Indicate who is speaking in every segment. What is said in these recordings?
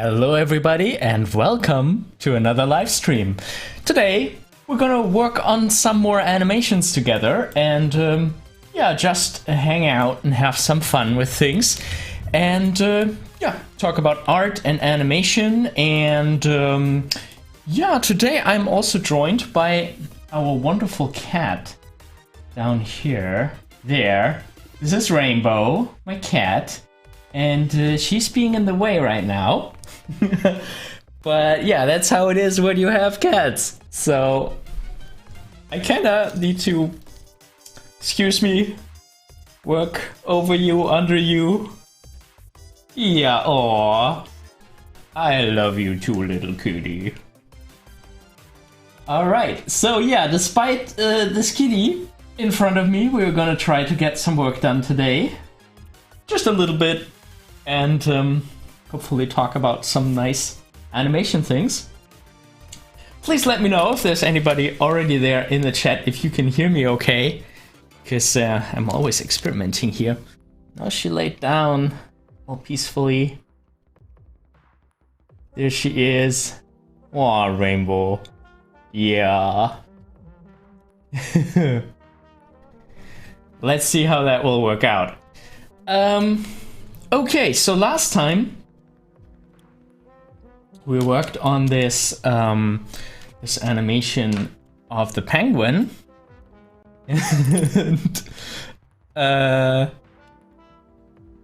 Speaker 1: Hello everybody and welcome to another live stream. Today we're gonna work on some more animations together and yeah, just hang out and have some fun with things and yeah, talk about art and animation and yeah, today I'm also joined by our wonderful cat down here. There. This is Rainbow, my cat, and she's being in the way right now. But yeah, that's how it is when you have cats. So I kinda need to, excuse me, work over you, under you. Yeah, aw. I love you too, little kitty. Alright, so yeah, despite this kitty in front of me, we're gonna try to get some work done today. Just a little bit. And hopefully talk about some nice animation things. Please let me know if there's anybody already there in the chat, if you can hear me okay. Because I'm always experimenting here. Now she laid down all peacefully. There she is. Aw, Rainbow. Yeah. Let's see how that will work out. Okay, so last time we worked on this this animation of the penguin, and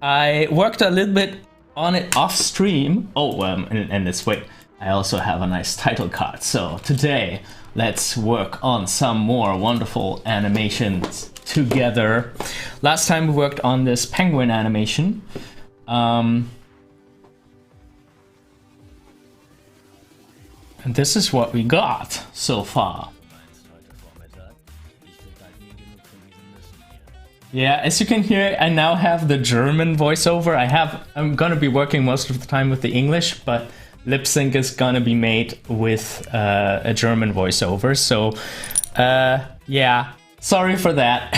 Speaker 1: I worked a little bit on it off stream. Oh, and this way I also have a nice title card. So today let's work on some more wonderful animations together. Last time we worked on this penguin animation. And this is what we got so far. Yeah, as you can hear, I now have the German voiceover. I'm gonna be working most of the time with the English, but lip sync is gonna be made with a German voiceover. So, yeah, sorry for that.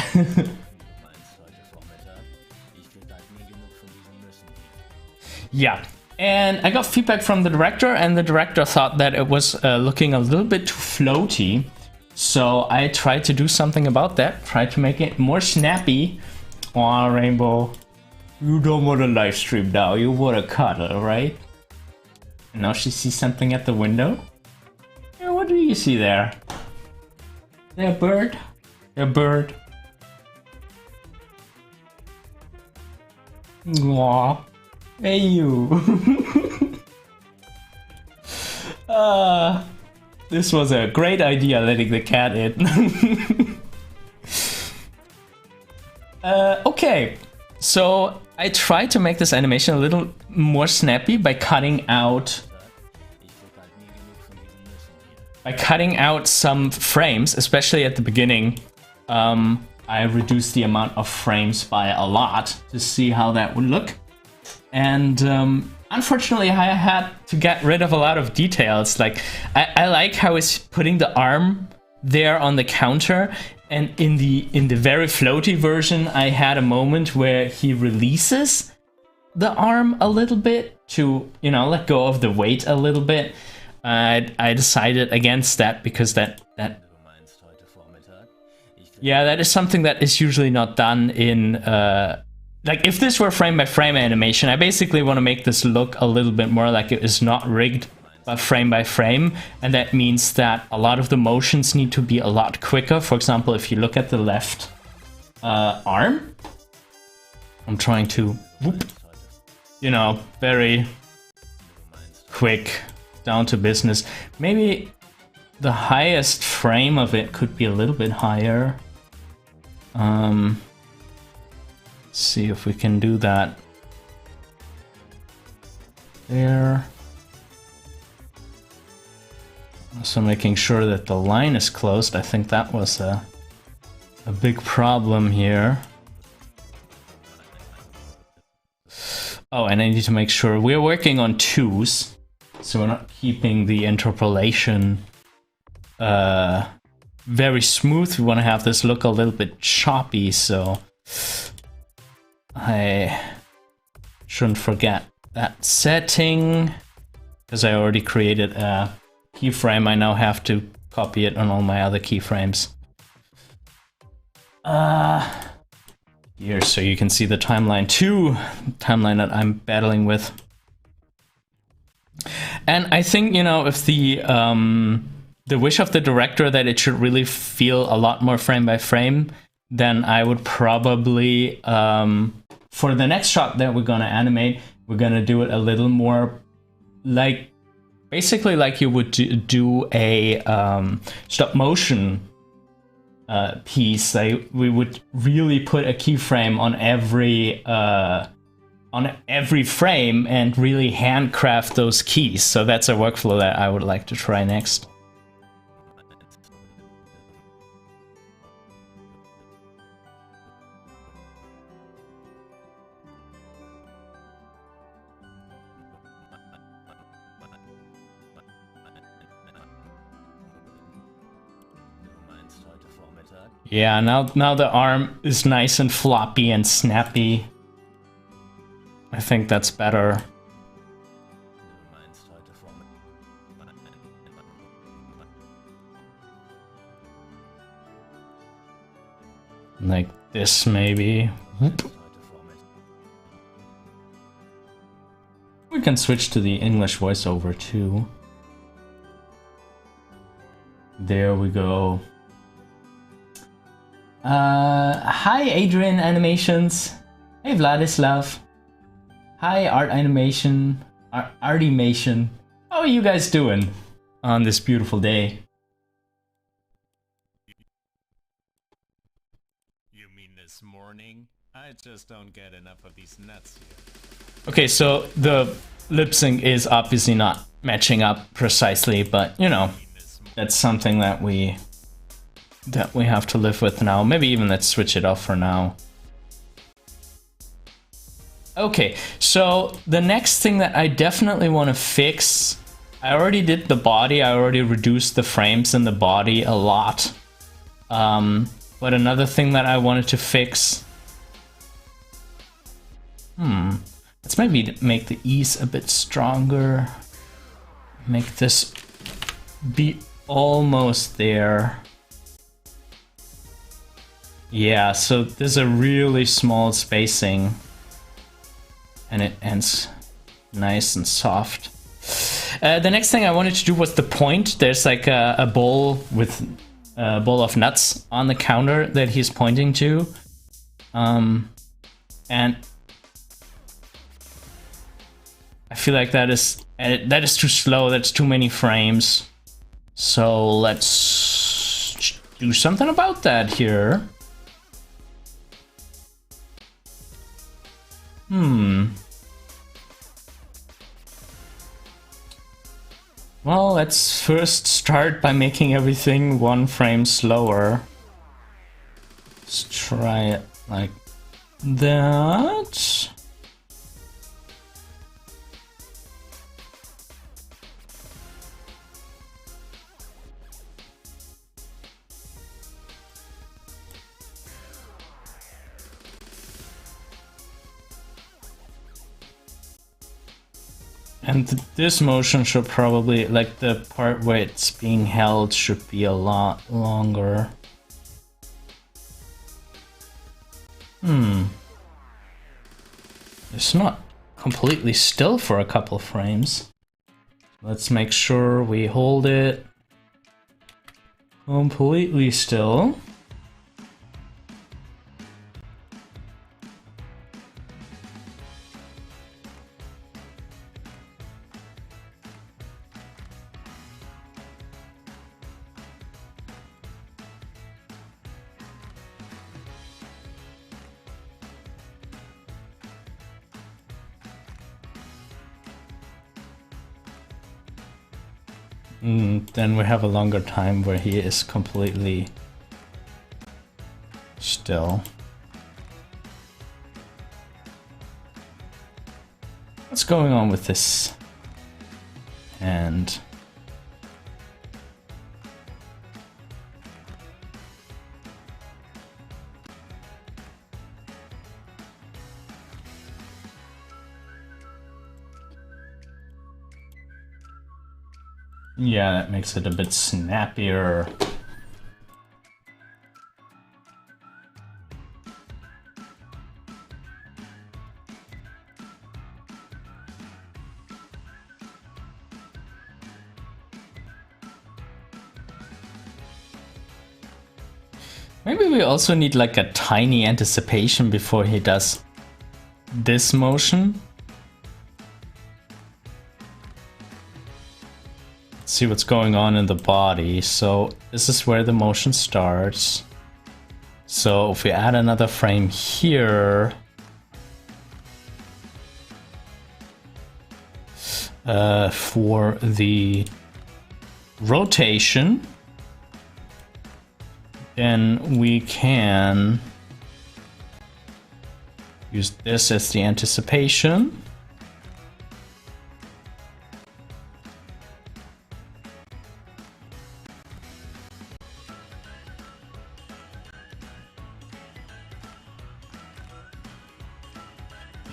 Speaker 1: Yeah. And I got feedback from the director, and the director thought that it was looking a little bit too floaty. So I tried to do something about that, tried to make it more snappy. Aw, Rainbow, you don't want to live stream now, you want to cuddle, right? And now she sees something at the window. Yeah, what do you see there? There, bird? There, bird. Aw. Hey, you. This was a great idea, letting the cat in. Okay, so I tried to make this animation a little more snappy by cutting out some frames, especially at the beginning. I reduced the amount of frames by a lot to see how that would look. And unfortunately, I had to get rid of a lot of details. Like, I like how he's putting the arm there on the counter, and in the very floaty version, I had a moment where he releases the arm a little bit to, you know, let go of the weight a little bit. I decided against that because that yeah, that is something that is usually not done in like, if this were frame-by-frame animation, I basically want to make this look a little bit more like it is not rigged, but frame-by-frame, and that means that a lot of the motions need to be a lot quicker. For example, if you look at the left arm, I'm trying to, whoop, you know, very quick, down to business. Maybe the highest frame of it could be a little bit higher. See if we can do that. There. Also making sure that the line is closed. I think that was a big problem here. Oh, and I need to make sure we're working on 2s, so we're not keeping the interpolation very smooth. We want to have this look a little bit choppy, so I shouldn't forget that setting. because I already created a keyframe. I now have to copy it on all my other keyframes. Here, so you can see the timeline 2, timeline that I'm battling with. And I think, you know, if the wish of the director that it should really feel a lot more frame by frame, then I would probably, for the next shot that we're gonna animate, we're gonna do it a little more like, basically like you would do a stop motion piece. Like we would really put a keyframe on every frame and really handcraft those keys. So that's a workflow that I would like to try next. Yeah, now the arm is nice and floppy and snappy. I think that's better. Like this, maybe. We can switch to the English voiceover too. There we go. Hi Adrian Animations. Hey Vladislav. Hi Art Animation. Artimation. How are you guys doing on this beautiful day?
Speaker 2: You mean this morning? I just don't get enough of these nuts here.
Speaker 1: Okay, so the lip sync is obviously not matching up precisely, but you know, that's something that we have to live with now. Maybe even let's switch it off for now. Okay, so the next thing that I definitely want to fix, I already did the body, I already reduced the frames in the body a lot. But another thing that I wanted to fix, let's maybe make the ease a bit stronger. Make this be almost there. Yeah, so there's a really small spacing and it ends nice and soft. The next thing I wanted to do was the point. There's like a bowl with a bowl of nuts on the counter that he's pointing to. And I feel like that is too slow, that's too many frames. So let's do something about that here. Well, let's first start by making everything 1 frame slower. Let's try it like that. And this motion should probably, like the part where it's being held, should be a lot longer. It's not completely still for a couple frames. Let's make sure we hold it completely still. Then we have a longer time where he is completely still. What's going on with this? And Yeah, that makes it a bit snappier. Maybe we also need like a tiny anticipation before he does this motion. Let's see what's going on in the body. So this is where the motion starts. So if we add another frame here, for the rotation, then we can use this as the anticipation.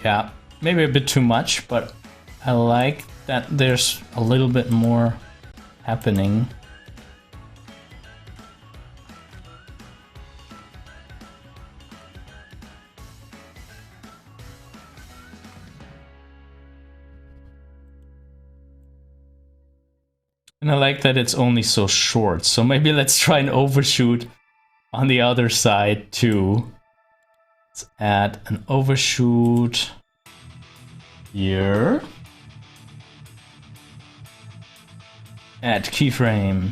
Speaker 1: Yeah, maybe a bit too much, but I like that there's a little bit more happening. And I like that it's only so short, so maybe let's try and overshoot on the other side too. Let's add an overshoot here. Add keyframe.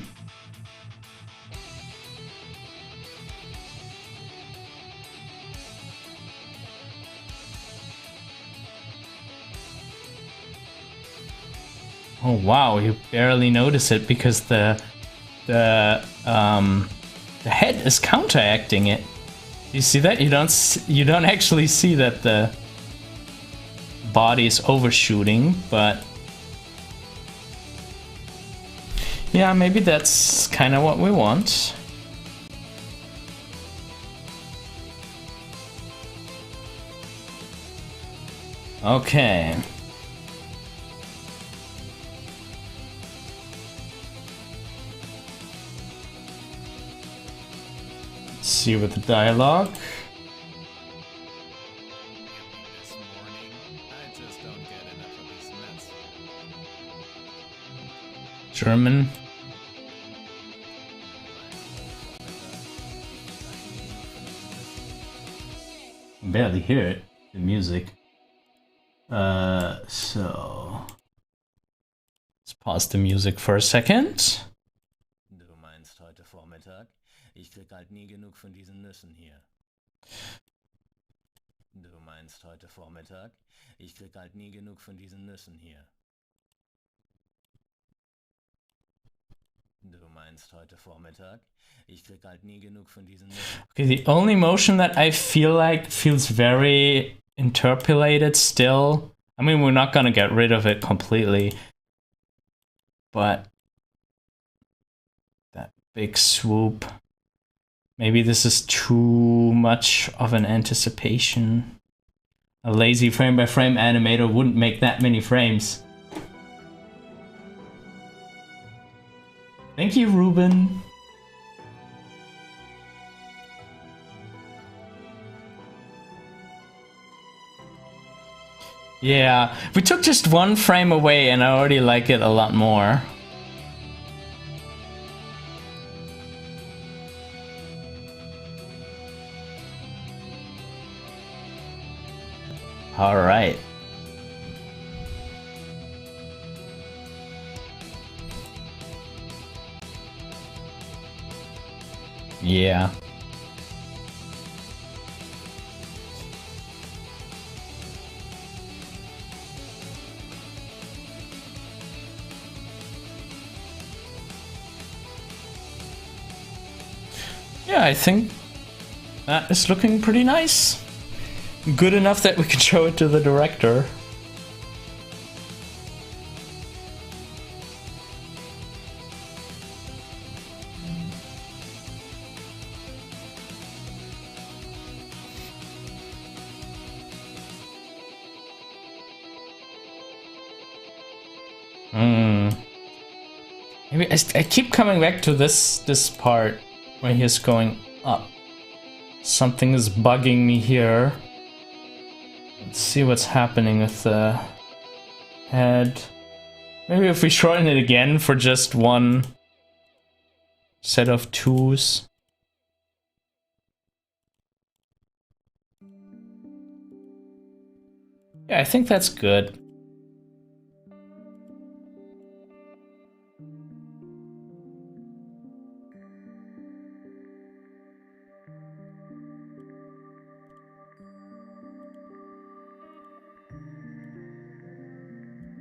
Speaker 1: Oh wow, you barely notice it because the head is counteracting it. You see that? You don't actually see that the body is overshooting, but yeah, maybe that's kind of what we want. Okay. Let's see with the dialogue.
Speaker 2: This morning, I just don't get enough of these nuts.
Speaker 1: German. I can barely hear it, the music. So let's pause the music for a second.
Speaker 2: Du meinst heute Vormittag? Ich krieg halt nie genug von diesen Nüssen hier. Du meinst heute Vormittag? Ich krieg halt nie genug von diesen Nüssen hier. Du meinst heute Vormittag? Ich krieg halt nie genug von diesen Nüssen.
Speaker 1: Okay, the only motion that I feel like feels very interpolated still. I mean, we're not gonna get rid of it completely, but that big swoop. Maybe this is too much of an anticipation. A lazy frame-by-frame animator wouldn't make that many frames. Thank you, Ruben. Yeah, we took just one frame away and I already like it a lot more. All right. Yeah. Yeah, I think that is looking pretty nice. Good enough that we can show it to the director. Maybe I keep coming back to this part where he's going up. Something is bugging me here. Let's see what's happening with the head. Maybe if we shorten it again for just one set of twos. Yeah, I think that's good.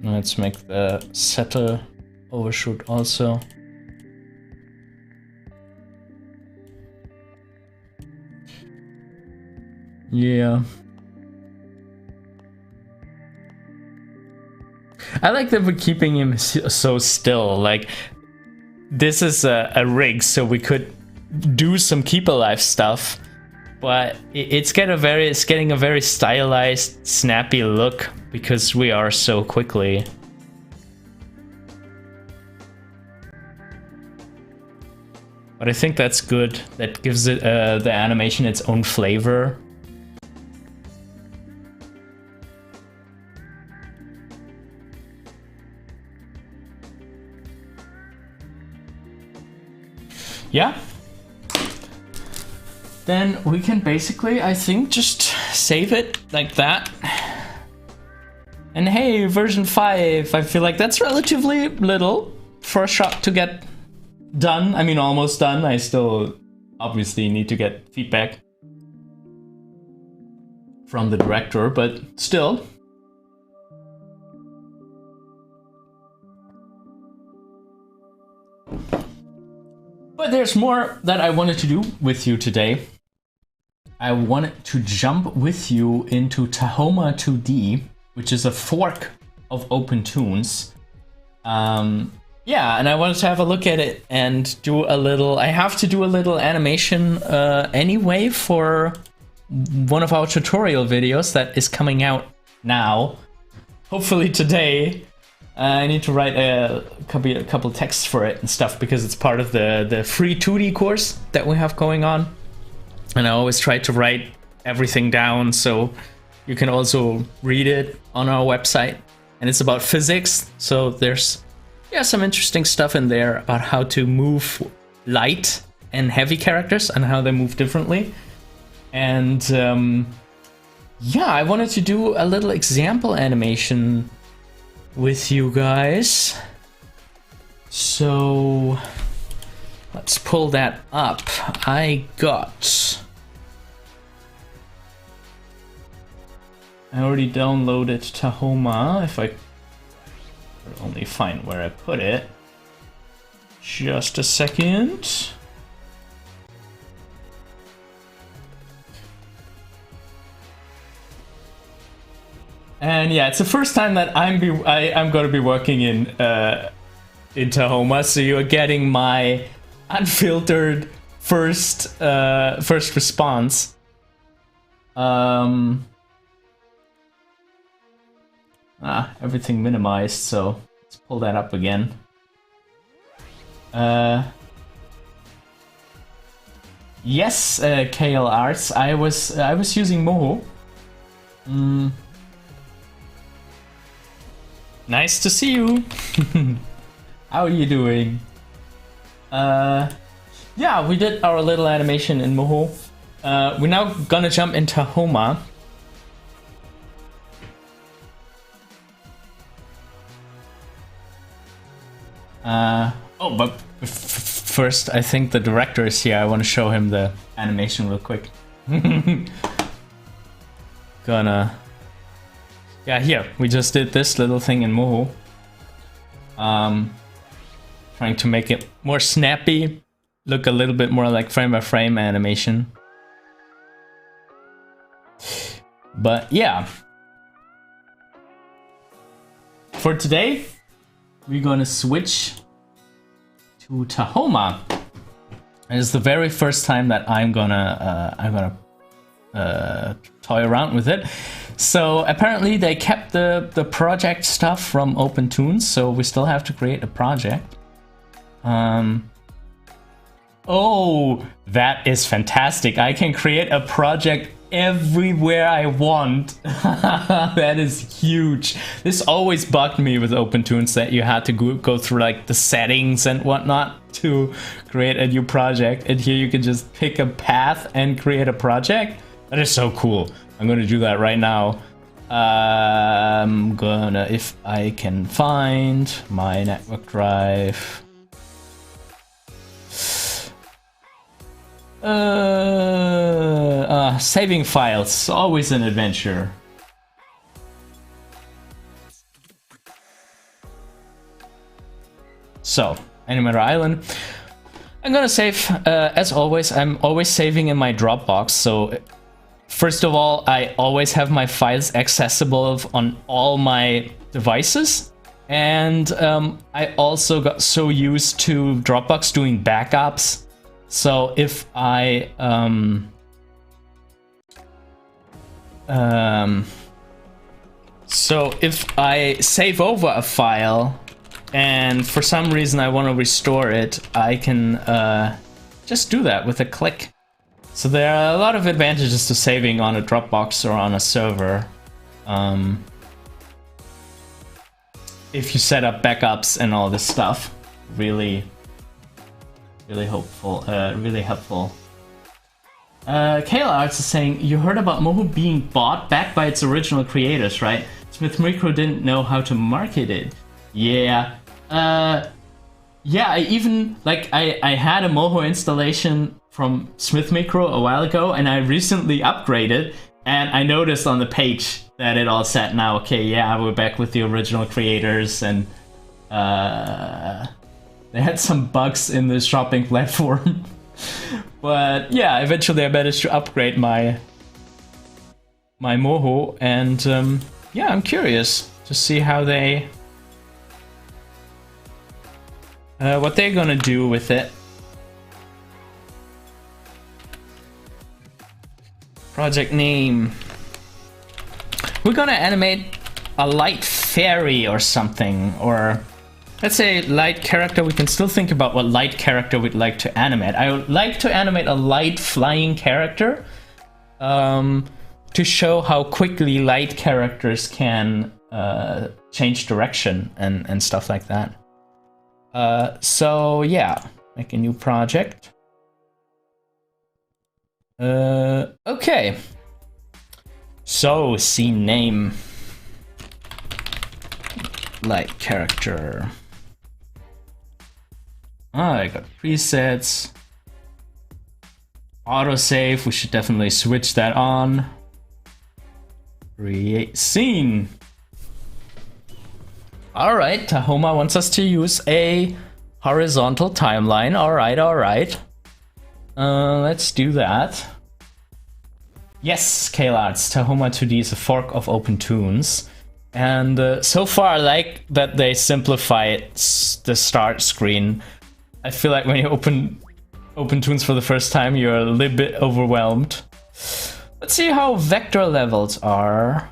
Speaker 1: Let's make the setter overshoot also. Yeah. I like that we're keeping him so still. Like, this is a rig, so we could do some keep alive stuff, but it's getting a very stylized, snappy look because we are so quickly. But I think that's good. That gives it the animation its own flavor. Yeah. Then we can basically, I think, just save it like that. And hey, version 5, I feel like that's relatively little for a shot to get done. I mean, almost done. I still obviously need to get feedback from the director, but still. But there's more that I wanted to do with you today. I wanted to jump with you into Tahoma 2D, which is a fork of OpenToonz. Yeah, and I wanted to have a look at it and do a little... I have to do a little animation anyway for one of our tutorial videos that is coming out now. Hopefully today. I need to write a couple texts for it and stuff because it's part of the free 2D course that we have going on. And I always try to write everything down so you can also read it on our website. And it's about physics, so there's some interesting stuff in there about how to move light and heavy characters and how they move differently. And yeah, I wanted to do a little example animation with you guys. So let's pull that up. I already downloaded Tahoma. If I could only find where I put it. Just a second. And yeah, it's the first time that I'm going to be working in Tahoma, so you're getting my unfiltered first response. Everything minimized, so let's pull that up again. Yes, KL Arts. I was using Moho. Nice to see you. How are you doing? Yeah, we did our little animation in Moho. We're now gonna jump into Tahoma. Oh, but first, I think the director is here. I want to show him the animation real quick. Yeah, here, we just did this little thing in Moho. Trying to make it more snappy, look a little bit more like frame-by-frame animation. But yeah. For today, we're gonna switch to Tahoma. It's the very first time that I'm gonna toy around with it. So apparently they kept the project stuff from OpenToonz, so we still have to create a project. Oh, that is fantastic. I can create a project everywhere I want. That is huge. This always bugged me with OpenToonz, that you had to go through like the settings and whatnot to create a new project. And here you can just pick a path and create a project. That is so cool. I'm gonna do that right now. I'm gonna, if I can find my network drive. Saving files, always an adventure. So, Animator Island. I'm gonna save, as always, I'm always saving in my Dropbox, so first of all, I always have my files accessible on all my devices. And I also got so used to Dropbox doing backups. So if I save over a file and for some reason I want to restore it, I can just do that with a click. So there are a lot of advantages to saving on a Dropbox or on a server. If you set up backups and all this stuff, really helpful. Kayla Arts is saying, you heard about Moho being bought back by its original creators, right? Smith Micro didn't know how to market it. Yeah. Yeah, I even, like, I had a Moho installation from Smith Micro a while ago, and I recently upgraded, and I noticed on the page that it all said now, okay, yeah, we're back with the original creators, and they had some bugs in the shopping platform. But yeah, eventually I managed to upgrade my Moho, and yeah, I'm curious to see how they what they're gonna do with it. Project name. We're gonna animate a light fairy or something, or let's say light character. We can still think about what light character we'd like to animate. I would like to animate a light flying character to show how quickly light characters can change direction and stuff like that. So yeah, make a new project. Okay. So scene name. Light character. I got presets. Autosave, we should definitely switch that on. Create scene. Alright, Tahoma wants us to use a horizontal timeline. Alright. Let's do that. Yes, Kaylards, Tahoma 2D is a fork of OpenToonz. And so far I like that they simplified the start screen. I feel like when you open OpenToonz for the first time, you're a little bit overwhelmed. Let's see how vector levels are.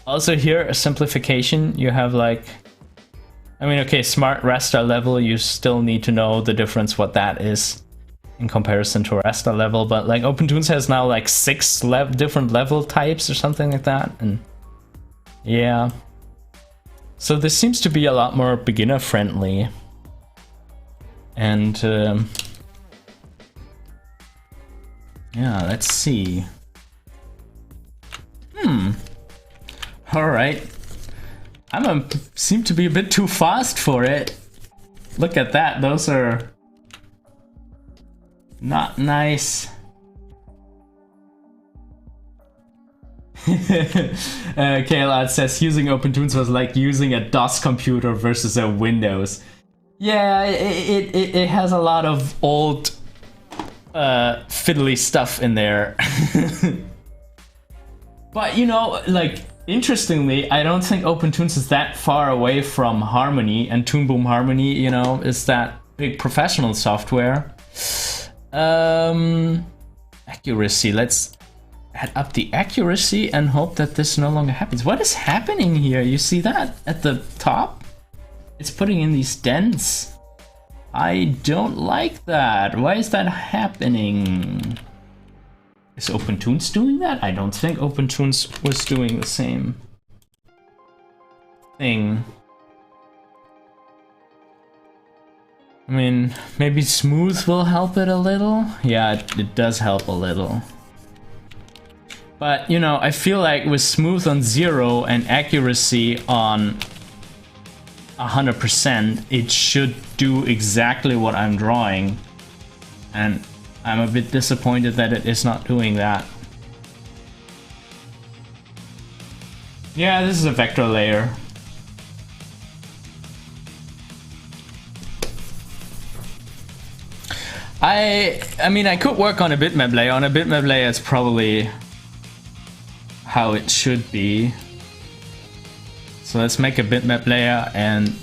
Speaker 1: Also here, a simplification. You have like, I mean, okay, smart raster level, you still need to know the difference what that is in comparison to a raster level, but like OpenToonz has now like 6 different level types or something like that, and yeah. So this seems to be a lot more beginner friendly. And yeah, let's see. Alright. Seem to be a bit too fast for it. Look at that, those are not nice. Kaylad says using OpenToonz was like using a DOS computer versus a Windows. Yeah, it has a lot of old fiddly stuff in there. But you know, like, interestingly, I don't think OpenToonz is that far away from Harmony, and Toon Boom Harmony, you know, is that big professional software. Accuracy, let's add up the accuracy and hope that this no longer happens. What is happening here? You see that at the top? It's putting in these dents. I don't like that. Why is that happening? Is OpenToonz doing that? I don't think OpenToonz was doing the same thing. I mean, maybe smooth will help it a little? Yeah, it does help a little. But, you know, I feel like with smooth on 0 and accuracy on 100%, it should do exactly what I'm drawing. And I'm a bit disappointed that it is not doing that. Yeah, this is a vector layer. I mean, I could work on a bitmap layer. On a bitmap layer, it's probably how it should be. So let's make a bitmap layer, and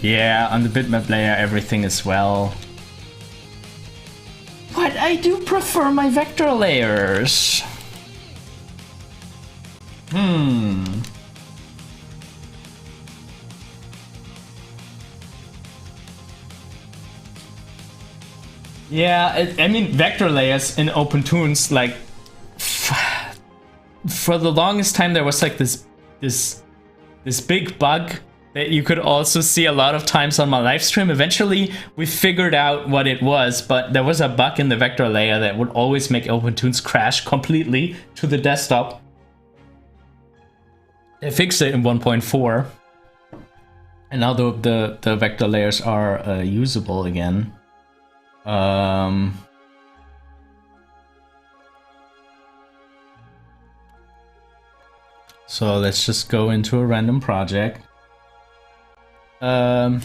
Speaker 1: yeah, on the bitmap layer, everything is well. But I do prefer my vector layers. Yeah, I mean, vector layers in OpenToonz, like, for the longest time there was like this big bug that you could also see a lot of times on my live stream. Eventually we figured out what it was, but there was a bug in the vector layer that would always make OpenToonz crash completely to the desktop. They fixed it in 1.4, and now the vector layers are usable again. So let's just go into a random project. Okay,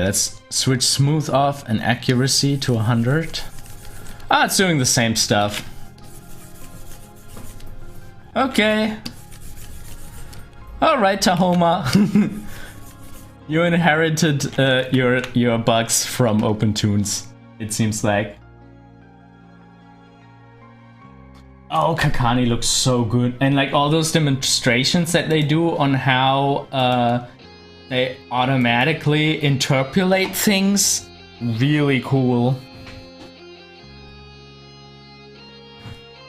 Speaker 1: let's switch smooth off and accuracy to 100. Ah, it's doing the same stuff. Okay. Alright, Tahoma. You inherited your bugs from OpenToonz, it seems like. Oh, Kakani looks so good. And like all those demonstrations that they do on how they automatically interpolate things, really cool.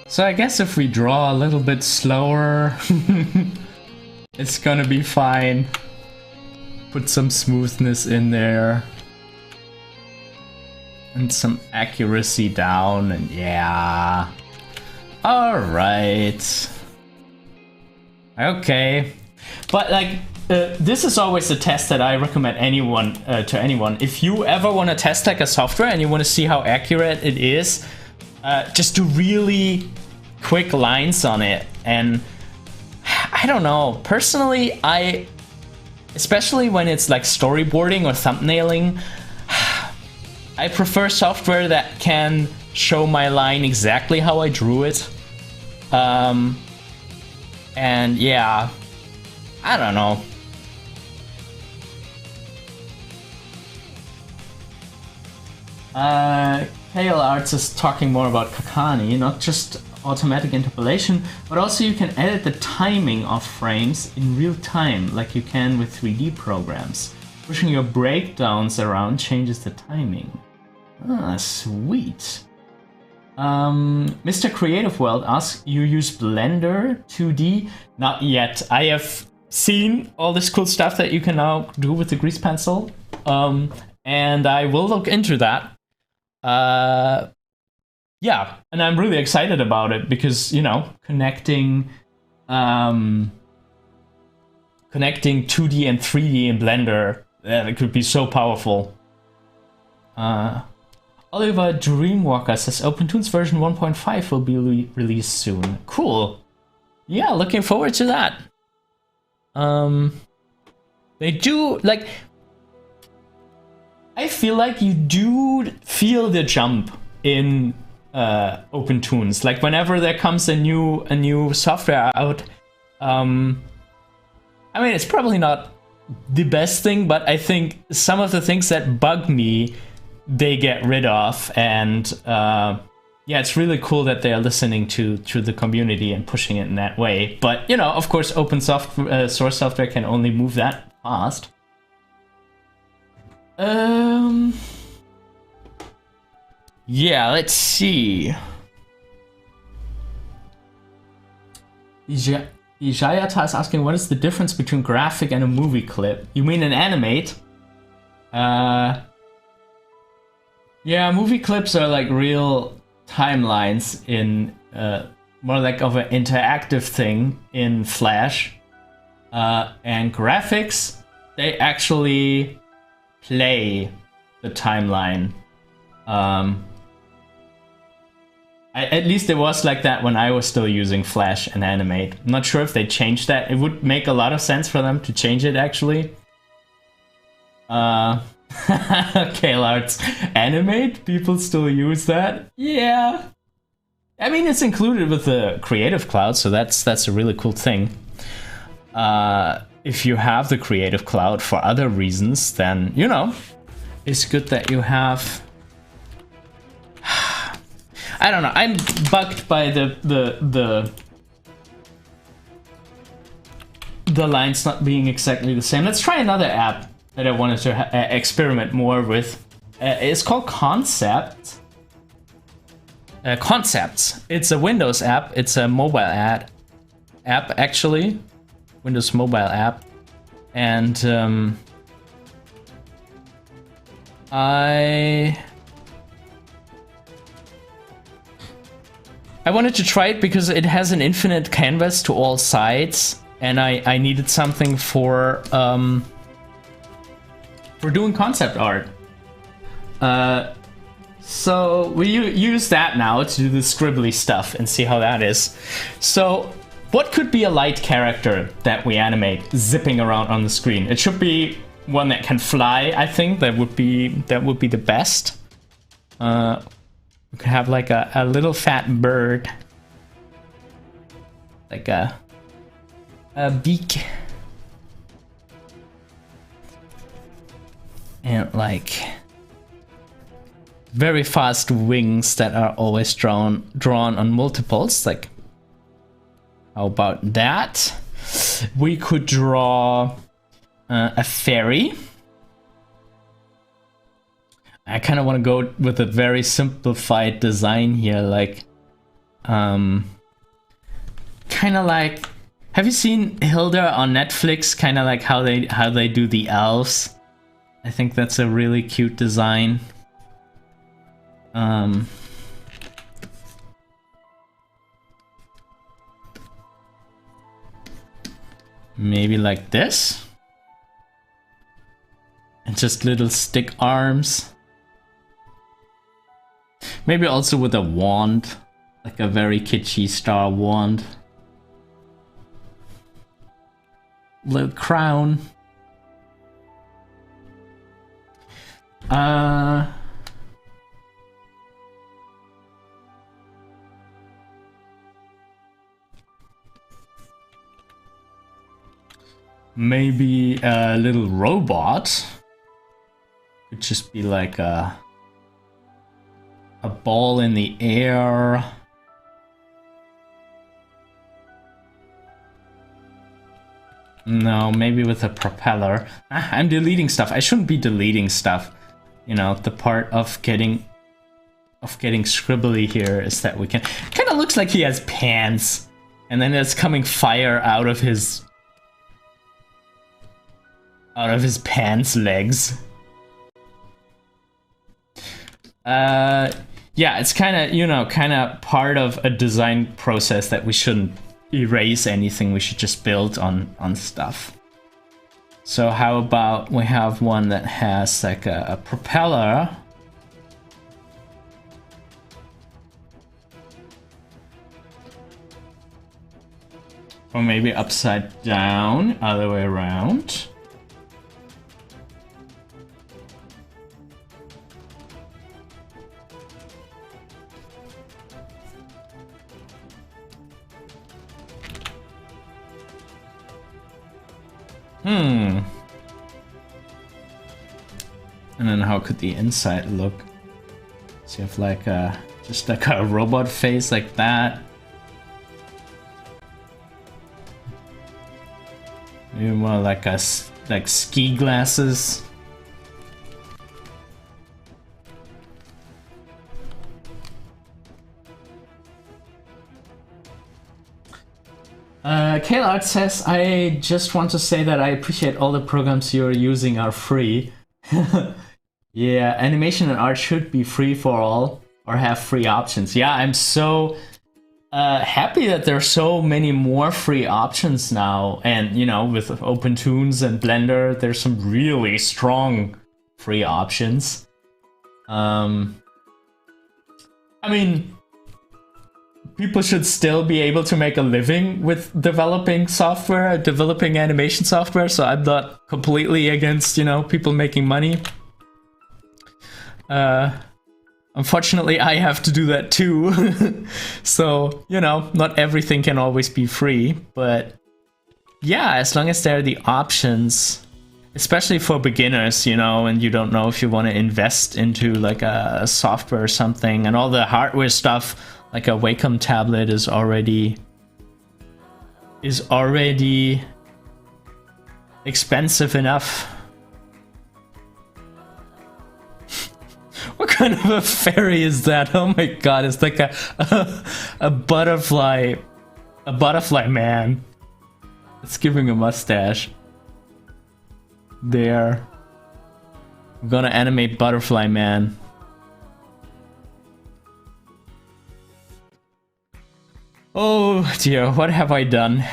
Speaker 1: So I guess if we draw a little bit slower, it's gonna be fine. Put some smoothness in there. And some accuracy down, and yeah. Alright. Okay. But like, this is always a test that I recommend anyone to anyone. If you ever want to test like a software and you want to see how accurate it is, just do really quick lines on it. And I don't know, personally, especially when it's like storyboarding or thumbnailing, I prefer software that can show my line exactly how I drew it. And yeah, I don't know. KL Arts is talking more about Kakani, not just automatic interpolation, but also you can edit the timing of frames in real time, like you can with 3D programs. Pushing your breakdowns around changes the timing. Ah, sweet. Mr. Creative World asks, you use Blender 2D? Not yet. I have seen all this cool stuff that you can now do with the grease pencil, and I will look into that. Yeah, and I'm really excited about it because, you know, connecting 2D and 3D in Blender, it could be so powerful. Oliver Dreamwalker says OpenToonz version 1.5 will be released soon. Cool. Yeah, looking forward to that. They do, like, I feel like you do feel the jump in OpenToonz. Like whenever there comes a new software out, I mean, it's probably not the best thing, but I think some of the things that bug me, they get rid of, and yeah, it's really cool that they are listening to the community and pushing it in that way. But you know, of course, open source software can only move that fast. Yeah, let's see. Ijayata is asking, what is the difference between graphic and a movie clip? You mean an animate? Yeah, movie clips are like real timelines in more like of an interactive thing in Flash. And graphics, they actually play the timeline. At least it was like that when I was still using Flash and Animate. I'm not sure if they changed that. It would make a lot of sense for them to change it, actually. Okay, Larts. Animate? People still use that? Yeah. I mean, it's included with the Creative Cloud, so that's a really cool thing. If you have the Creative Cloud for other reasons, then, you know, it's good that you have... I don't know, I'm bugged by the lines not being exactly the same. Let's try another app that I wanted to experiment more with. It's called Concepts. It's a Windows app. It's a mobile app actually. Windows mobile app. And I wanted to try it because it has an infinite canvas to all sides, and I needed something for doing concept art. So we use that now to do the scribbly stuff and see how that is. So what could be a light character that we animate zipping around on the screen? It should be one that can fly, I think. That would be the best. We could have like a little fat bird. Like a beak. And like very fast wings that are always drawn on multiples. Like, how about that? We could draw a fairy. I kind of want to go with a very simplified design here, like, kind of like, have you seen Hilda on Netflix? Kind of like how they do the elves. I think that's a really cute design. Maybe like this, and just little stick arms. Maybe also with a wand, like a very kitschy star wand. Little crown. Maybe a little robot. Could just be like a ball in the air. No, maybe with a propeller. I'm deleting stuff. I shouldn't be deleting stuff. You know, the part of getting scribbly here is that we can... Kind of looks like he has pants, and then there's coming fire out of his pants legs. Yeah, it's kind of, you know, kind of part of a design process that we shouldn't erase anything. We should just build on stuff. So how about we have one that has like a propeller. Or maybe upside down, other way around. And then how could the inside look? So you have like just like a robot face like that. Maybe more like like ski glasses. Kaylart says, I just want to say that I appreciate all the programs you're using are free. Yeah, animation and art should be free for all or have free options. Yeah, I'm so happy that there's so many more free options now. And, you know, with OpenToonz and Blender, there's some really strong free options. I mean, people should still be able to make a living with developing software, developing animation software, so I'm not completely against, you know, people making money. Unfortunately, I have to do that too. So, you know, not everything can always be free, but yeah, as long as there are the options, especially for beginners, you know, and you don't know if you want to invest into like a software or something, and all the hardware stuff, like a Wacom tablet is already expensive enough. What kind of a fairy is that? Oh my god, it's like a butterfly man. It's giving a mustache. There. I'm gonna animate Butterfly Man. Oh dear, what have I done?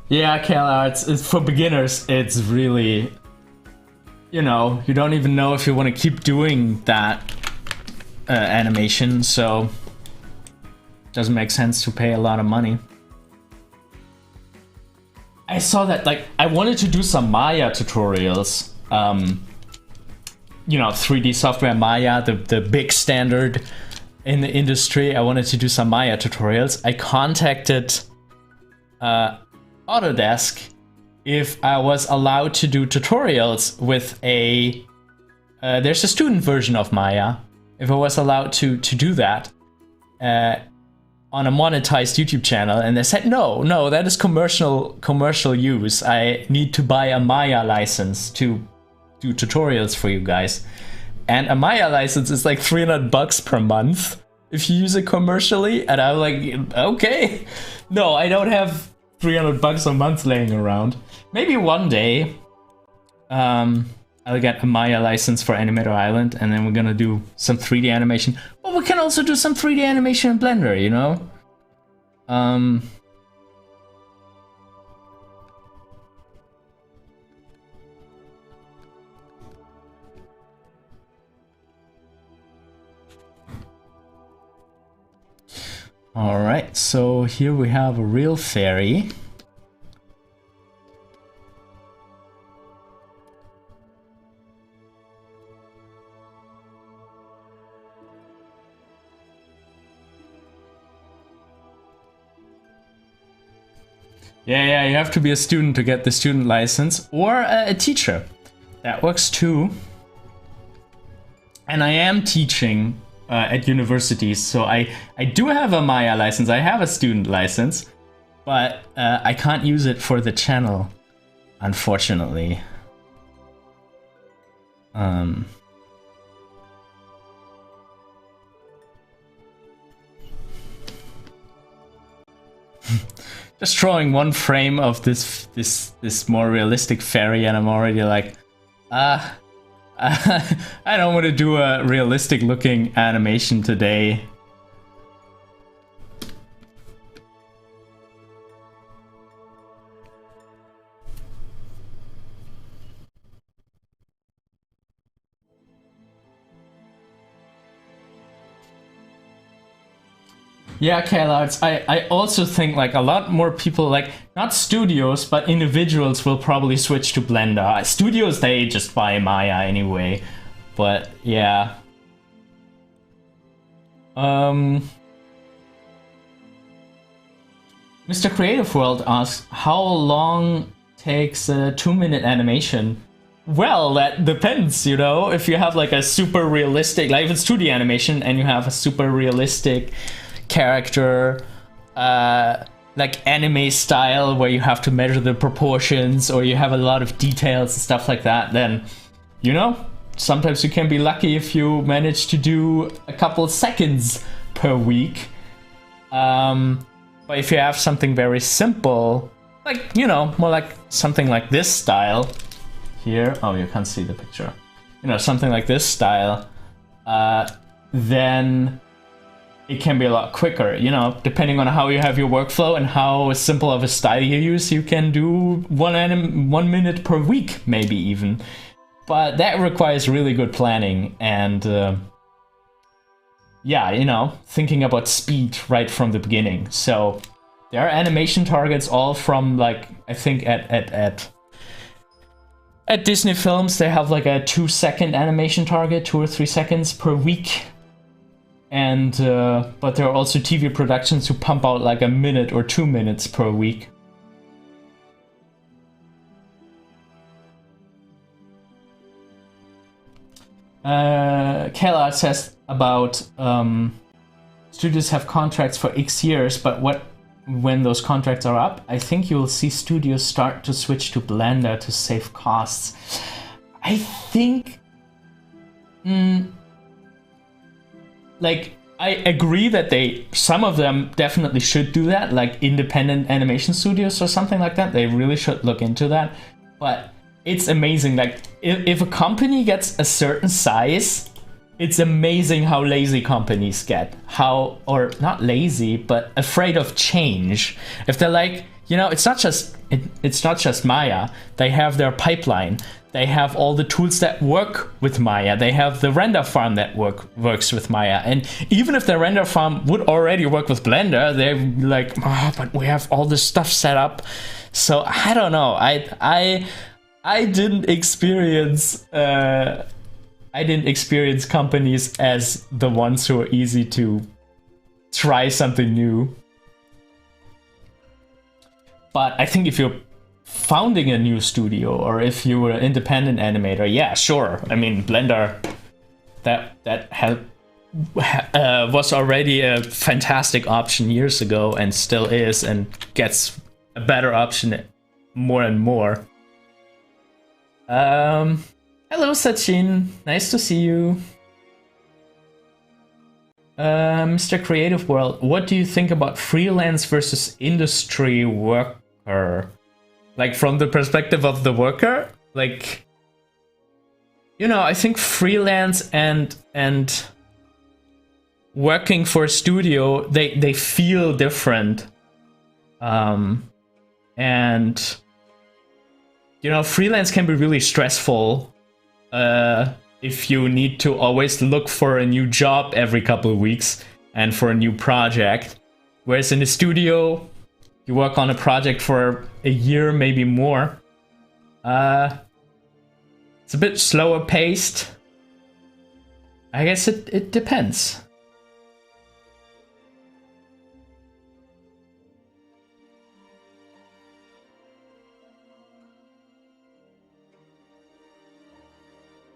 Speaker 1: Yeah, CalArts, it's for beginners. It's really, you know, you don't even know if you want to keep doing that animation, so it doesn't make sense to pay a lot of money. I saw that, like, I wanted to do some Maya tutorials. You know, 3D software Maya, the big standard in the industry. I wanted to do some Maya tutorials. I contacted Autodesk if I was allowed to do tutorials with a... there's a student version of Maya. If I was allowed to do that on a monetized YouTube channel, and they said no, that is commercial use. I need to buy a Maya license to do tutorials for you guys, and a Maya license is like $300 per month if you use it commercially. And I'm like, okay, no, I don't have $300 a month laying around. Maybe one day I'll get a Maya license for Animator Island, and then we're gonna do some 3D animation. But we can also do some 3D animation in Blender, you know? Alright, so here we have a real fairy. Yeah, you have to be a student to get the student license, or a teacher. That works too. And I am teaching at universities, so I do have a Maya license, I have a student license, but I can't use it for the channel, unfortunately. Just drawing one frame of this more realistic fairy, and I'm already like, I don't want to do a realistic looking animation today. Yeah, CalArts, I also think like a lot more people, like not studios, but individuals will probably switch to Blender. Studios, they just buy Maya anyway, but yeah. Mr. Creative World asks, how long takes a 2-minute animation? Well, that depends, you know. If you have like a super realistic, like if it's 2D animation and you have a super realistic character, like anime style where you have to measure the proportions or you have a lot of details and stuff like that, then, you know, sometimes you can be lucky if you manage to do a couple seconds per week. But if you have something very simple, like, you know, more like something like this style here. Oh, you can't see the picture. You know, something like this style, then it can be a lot quicker, you know, depending on how you have your workflow and how simple of a style you use, you can do 1 minute per week, maybe even. But that requires really good planning and, yeah, you know, thinking about speed right from the beginning. So there are animation targets all from, like, I think at Disney Films, they have like a 2-second animation target, 2 or 3 seconds per week. And but there are also TV productions who pump out like 1 minute or 2 minutes per week. Kayla says about studios have contracts for X years, but when those contracts are up, I think you'll see studios start to switch to Blender to save costs. I think... like, I agree that some of them definitely should do that, like independent animation studios or something like that. They really should look into that. But it's amazing, like, if a company gets a certain size, it's amazing how lazy companies get. Or not lazy, but afraid of change. If they're like, you know, it's not just Maya. They have their pipeline. They have all the tools that work with Maya. They have the render farm that works with Maya. And even if the render farm would already work with Blender, they're like, oh, but we have all this stuff set up. So I don't know. I didn't experience companies as the ones who are easy to try something new. But I think if you're founding a new studio or if you were an independent animator, yeah, sure. I mean, Blender, that was already a fantastic option years ago and still is, and gets a better option more and more. Hello, Sachin. Nice to see you. Mr. Creative World, what do you think about freelance versus industry worker? Like, from the perspective of the worker, like, you know, I think freelance and working for a studio, they feel different. And, you know, freelance can be really stressful if you need to always look for a new job every couple of weeks and for a new project. Whereas in the studio, you work on a project for a year, maybe more. It's a bit slower paced. I guess it depends.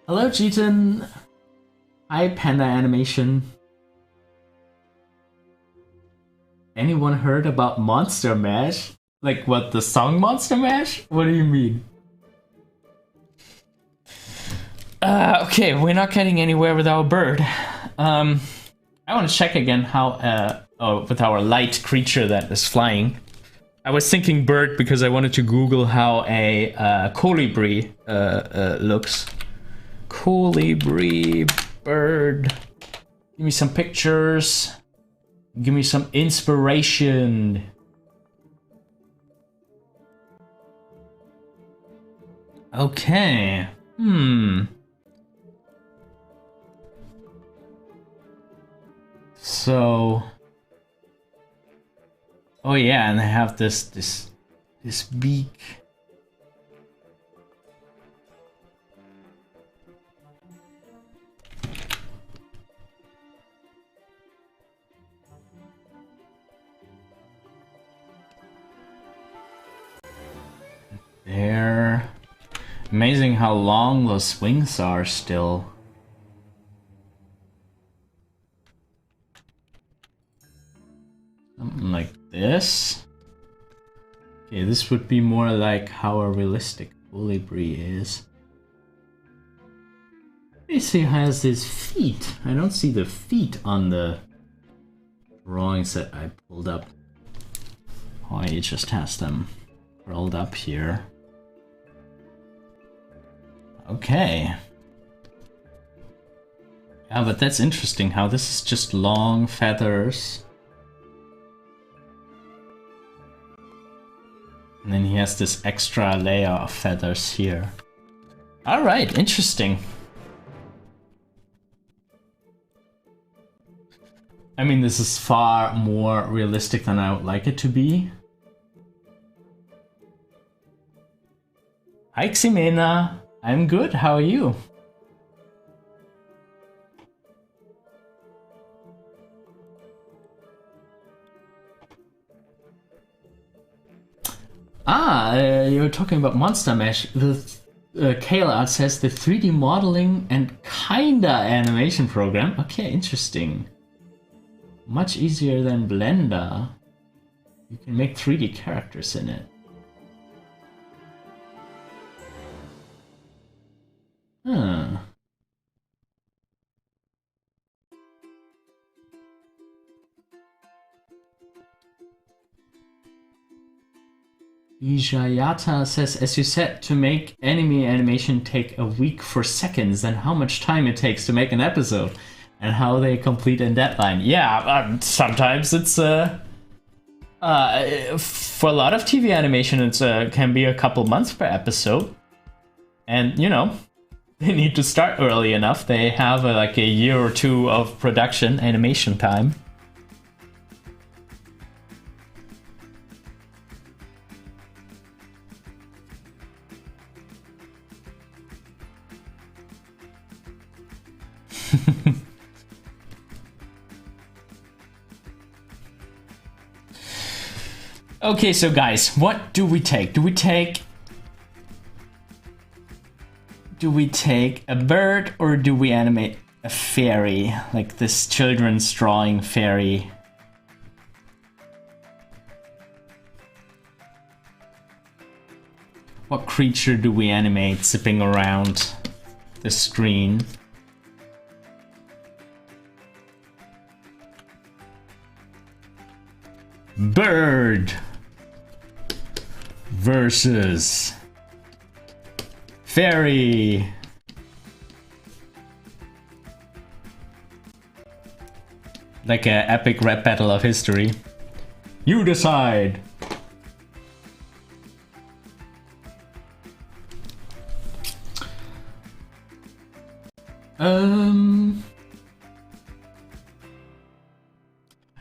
Speaker 1: Hello, Jeeton. Hi, Panda Animation. Anyone heard about Monster Mash? Like, what, the song Monster Mash? What do you mean? Okay, we're not getting anywhere with our bird. I want to check again how, with our light creature that is flying. I was thinking bird because I wanted to Google how a colibri looks. Colibri bird. Give me some pictures. Give me some inspiration. Okay. So. Oh yeah, and I have this beak. There. Amazing how long those wings are still. Something like this. Okay, this would be more like how a realistic colibri is. Let me see how has his feet. I don't see the feet on the drawings that I pulled up. Oh, he just has them curled up here. Okay. Yeah, but that's interesting how this is just long feathers. And then he has this extra layer of feathers here. Alright, interesting. I mean, this is far more realistic than I would like it to be. Hi Ximena, I'm good, how are you? You're talking about Monster Mash. The Kayla says the 3D modeling and kinda animation program. Okay, interesting. Much easier than Blender. You can make 3D characters in it. Huh. Ijayata says, as you said, to make anime animation take a week for seconds, then how much time it takes to make an episode, and how they complete a deadline. Yeah, sometimes it's for a lot of TV animation, it's can be a couple months per episode, and you know, they need to start early enough. They have like a year or two of production animation time. Okay, so guys, what do we take? Do we take a bird, or do we animate a fairy, like this children's drawing fairy? What creature do we animate zipping around the screen? Bird versus fairy. Like an epic rap battle of history. You decide.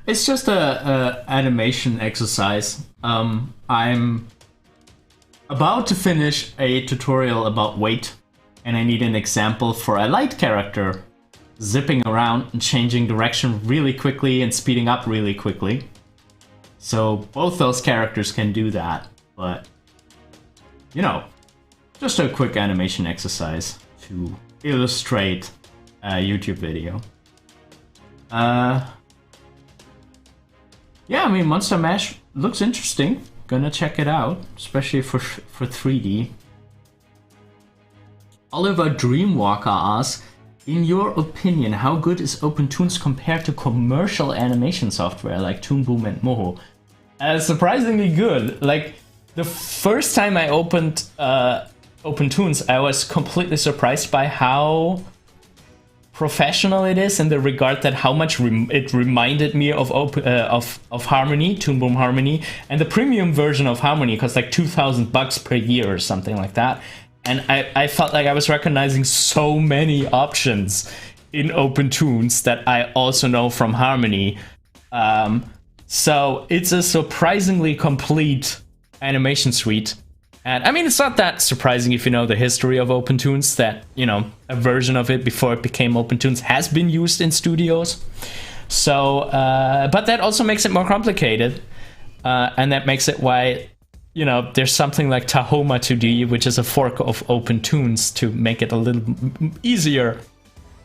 Speaker 1: It's just a animation exercise. I'm about to finish a tutorial about weight, and I need an example for a light character zipping around and changing direction really quickly and speeding up really quickly. So both those characters can do that, but you know, just a quick animation exercise to illustrate a YouTube video. Yeah, I mean, Monster Mash looks interesting. Gonna check it out, especially for 3D. Oliver Dreamwalker asks, in your opinion, how good is OpenToonz compared to commercial animation software like Toon Boom and Moho? Surprisingly good. Like, the first time I opened OpenToonz, I was completely surprised by how professional it is, in the regard that how much it reminded me of Harmony, Toon Boom Harmony, and the premium version of Harmony cost like $2,000 per year or something like that. And I felt like I was recognizing so many options in OpenToonz that I also know from Harmony. So it's a surprisingly complete animation suite. And I mean, it's not that surprising if you know the history of OpenToonz, that, you know, a version of it before it became OpenToonz has been used in studios. So, but that also makes it more complicated. And that makes it why you know, there's something like Tahoma 2D, which is a fork of OpenToonz to make it a little easier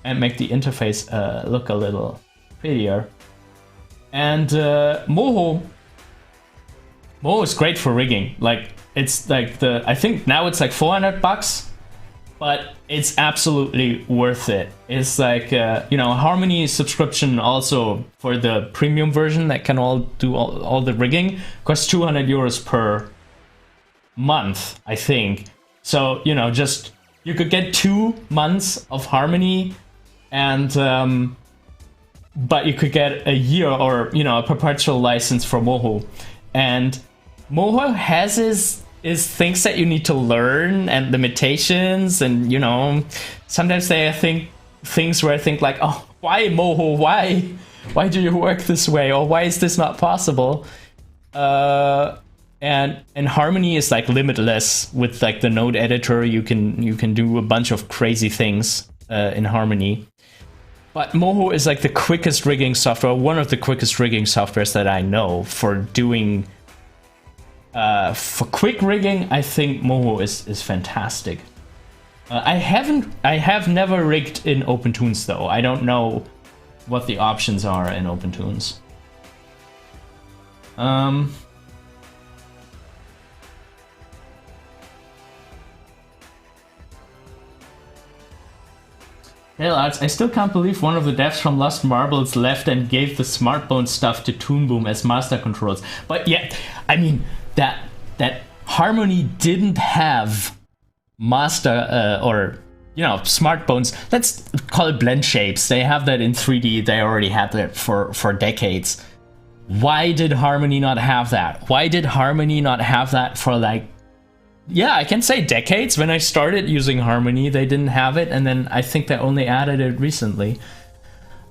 Speaker 1: and make the interface look a little prettier. And Moho is great for rigging. Like, it's like I think now it's like $400, but it's absolutely worth it. It's like, you know, Harmony subscription also for the premium version that can all do all the rigging costs €200 per month, I think. So, you know, just you could get 2 months of Harmony, and but you could get a year or, you know, a perpetual license for Moho. And Moho has his things that you need to learn and limitations, and, you know, sometimes they think things where I think like, oh, why Moho, why do you work this way, or why is this not possible? And Harmony is like limitless with like the node editor. You can do a bunch of crazy things in Harmony. But Moho is like the quickest rigging software, one of the quickest rigging softwares that I know for doing. For quick rigging, I think Moho is fantastic. I have never rigged in OpenToonz though. I don't know what the options are in OpenToonz. Hey lads, I still can't believe one of the devs from Lost Marbles left and gave the Smartbone stuff to Toon Boom as master controls. But yeah, I mean, that Harmony didn't have master or, you know, Smartbones. Let's call it blend shapes. They have that in 3D. They already had that for decades. Why did Harmony not have that? Why did Harmony not have that for like, yeah, I can say decades. When I started using Harmony, they didn't have it, and then I think they only added it recently.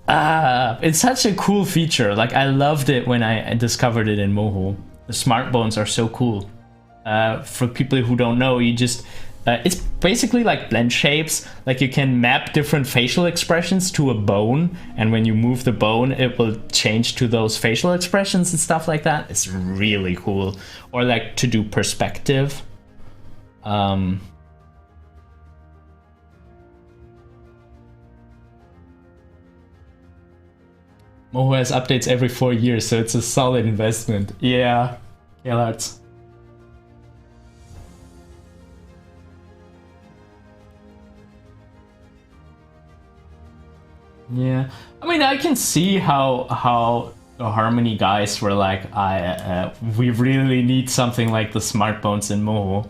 Speaker 1: It's such a cool feature. Like, I loved it when I discovered it in Moho. The Smartbones are so cool. For people who don't know, you just it's basically like blend shapes. Like, you can map different facial expressions to a bone, and when you move the bone, it will change to those facial expressions and stuff like that. It's really cool. Or like to do perspective. Moho has updates every 4 years, so it's a solid investment. Yeah, Galards. Yeah, I mean, I can see how the Harmony guys were like, we really need something like the Smartbones in Moho.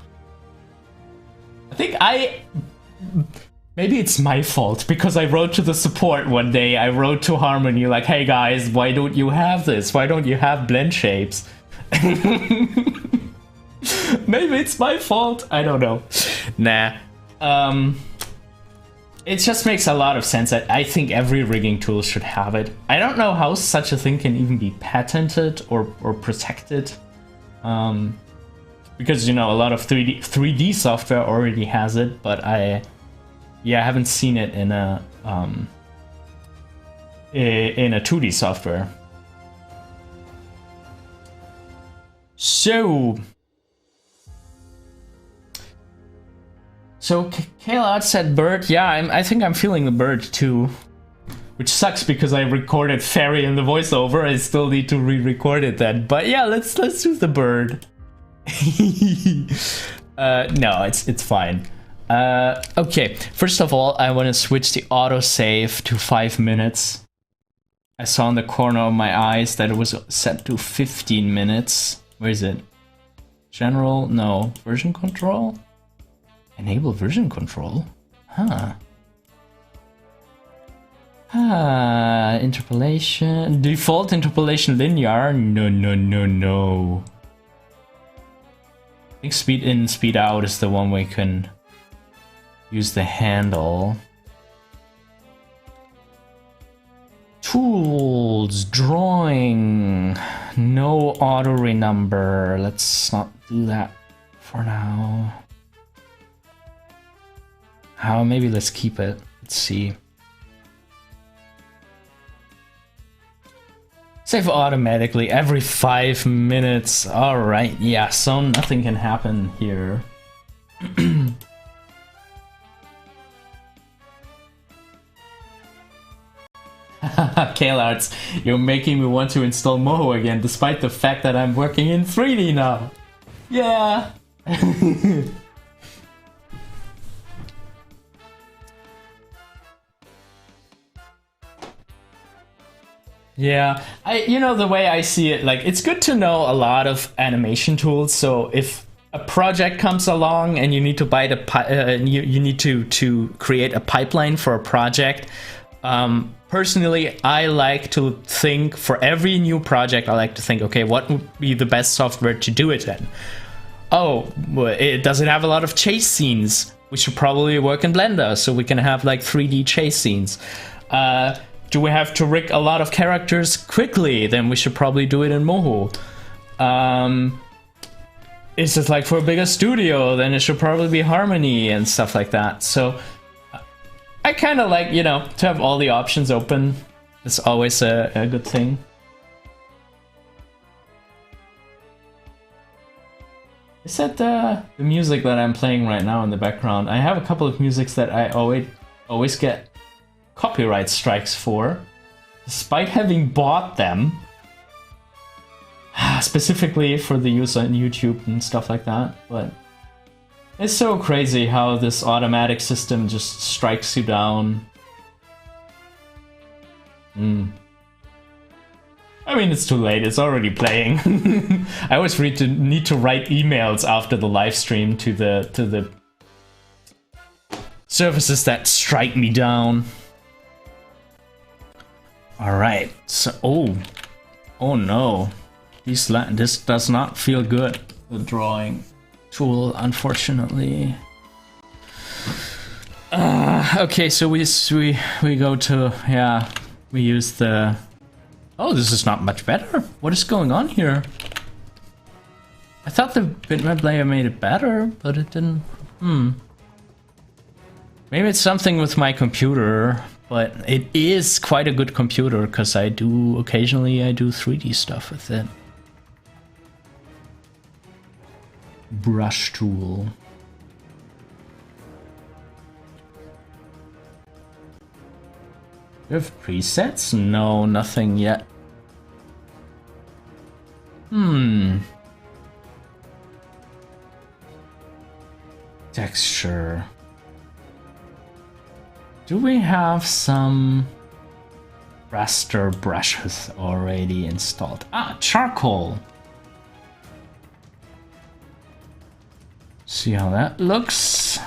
Speaker 1: I think maybe it's my fault, because I wrote to the support one day. I wrote to Harmony like, hey guys, why don't you have this? Why don't you have blend shapes? Maybe it's my fault. I don't know. Nah. It just makes a lot of sense that I think every rigging tool should have it. I don't know how such a thing can even be patented or protected. Because, you know, a lot of 3D software already has it, but I haven't seen it in a 2D software. So Kayla said bird. Yeah, I think I'm feeling the bird too, which sucks because I recorded fairy in the voiceover. I still need to re-record it then. But yeah, let's do the bird. No, it's fine. Okay, first of all, I want to switch the autosave to 5 minutes. I saw in the corner of my eyes that it was set to 15 minutes. Where is it? General? No. Version control? Enable version control? Huh. Interpolation. Default interpolation linear? No. I think speed in, speed out is the one we can use the handle. Tools, drawing, no auto renumber. Let's not do that for now. How? Maybe let's keep it. Let's see. Save automatically every 5 minutes. Alright, yeah, so nothing can happen here. Kailarts, you're making me want to install Moho again, despite the fact that I'm working in 3D now. Yeah. Yeah, you know, the way I see it, like, it's good to know a lot of animation tools. So if a project comes along and you need to buy the you need to create a pipeline for a project. Personally, I like to think for every new project, I like to think, okay, what would be the best software to do it in? Oh, does it have a lot of chase scenes? We should probably work in Blender so we can have like 3D chase scenes. Do we have to rig a lot of characters quickly? Then we should probably do it in Moho. Is it like for a bigger studio? Then it should probably be Harmony and stuff like that. So I kind of like, you know, to have all the options open. It's always a good thing. Is that the music that I'm playing right now in the background? I have a couple of musics that I always get copyright strikes for, despite having bought them. Specifically for the use on YouTube and stuff like that, but it's so crazy how this automatic system just strikes you down. I mean, it's too late, it's already playing. I always need to write emails after the live stream to the services that strike me down. Alright, so oh no. This does not feel good, the drawing tool, unfortunately. Okay, so we go to, yeah, we use the... Oh, this is not much better. What is going on here? I thought the bitmap layer made it better, but it didn't. Maybe it's something with my computer, but it is quite a good computer because occasionally I do 3D stuff with it. Brush tool. You have presets? No, nothing yet. Texture. Do we have some raster brushes already installed? Ah, charcoal. See how that looks.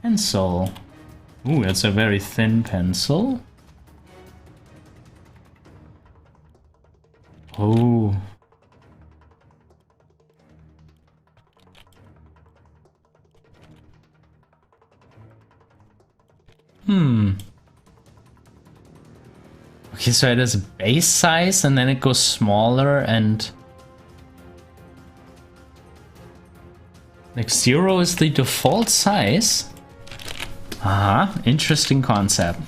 Speaker 1: Pencil. Ooh, that's a very thin pencil. Oh. Okay, so it is base size and then it goes smaller and... Like 0 is the default size? Interesting concept.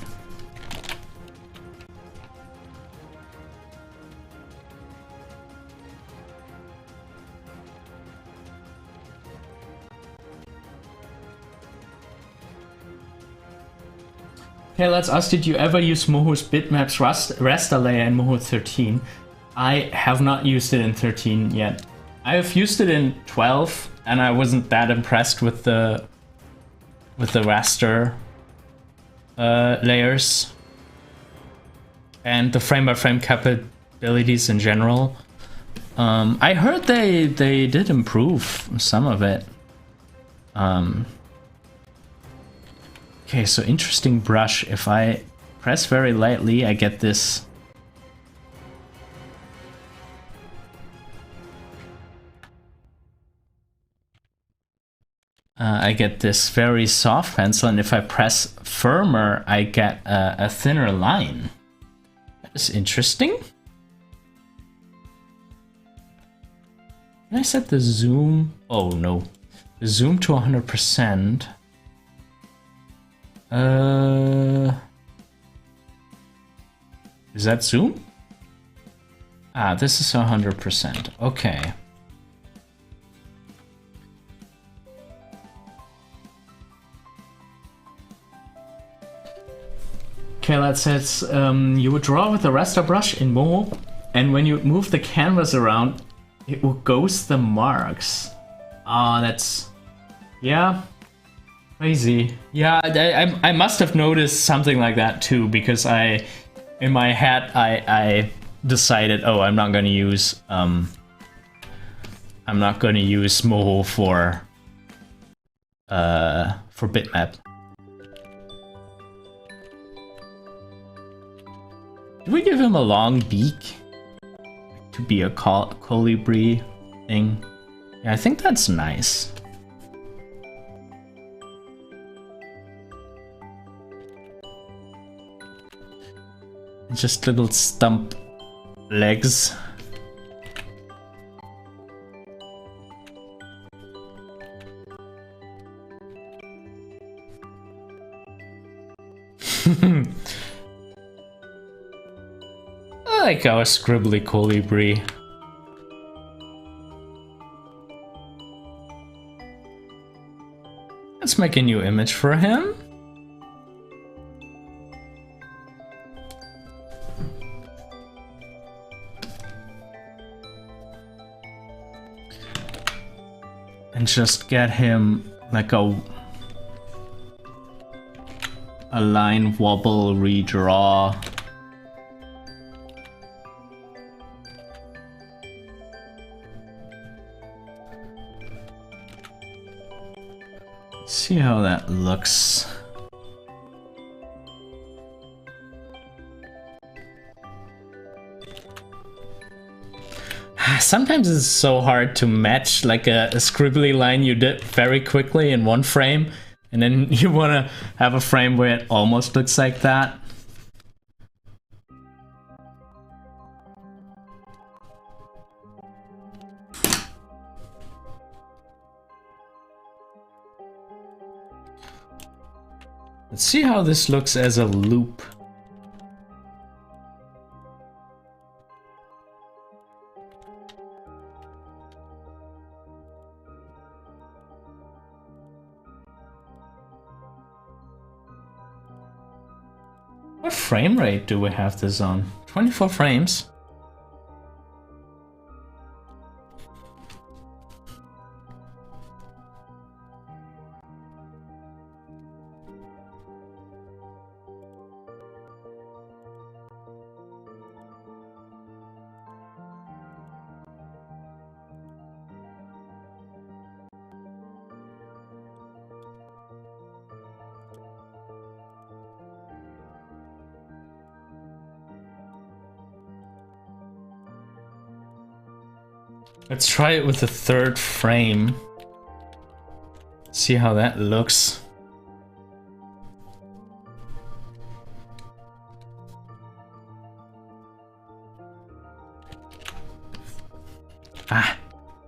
Speaker 1: Okay, let's ask, did you ever use Moho's bitmaps raster layer in Moho 13? I have not used it in 13 yet. I have used it in 12 and I wasn't that impressed with the raster layers and the frame-by-frame capabilities in general. I heard they did improve some of it. Okay, so interesting brush. If I press very lightly, I get this. I get this very soft pencil, and if I press firmer, I get a thinner line. That is interesting. Can I set the zoom? Oh no, the zoom to 100%. Is that zoom? Ah, this is 100%. Okay. Okay, that says you would draw with the raster brush in Moho, and when you move the canvas around, it will ghost the marks. Ah, that's... yeah, crazy. Yeah, I must have noticed something like that too, because in my head, I decided, oh, I'm not gonna use Moho for bitmap. Do we give him a long beak to be a colibri thing? Yeah, I think that's nice. Just little stump legs. I like our scribbly colibri. Let's make a new image for him. And just get him like a line wobble redraw. See how that looks. Sometimes it's so hard to match like a scribbly line you did very quickly in one frame, and then you want to have a frame where it almost looks like that. Let's see how this looks as a loop. What frame rate do we have this on? 24 frames? Let's try it with the third frame. See how that looks.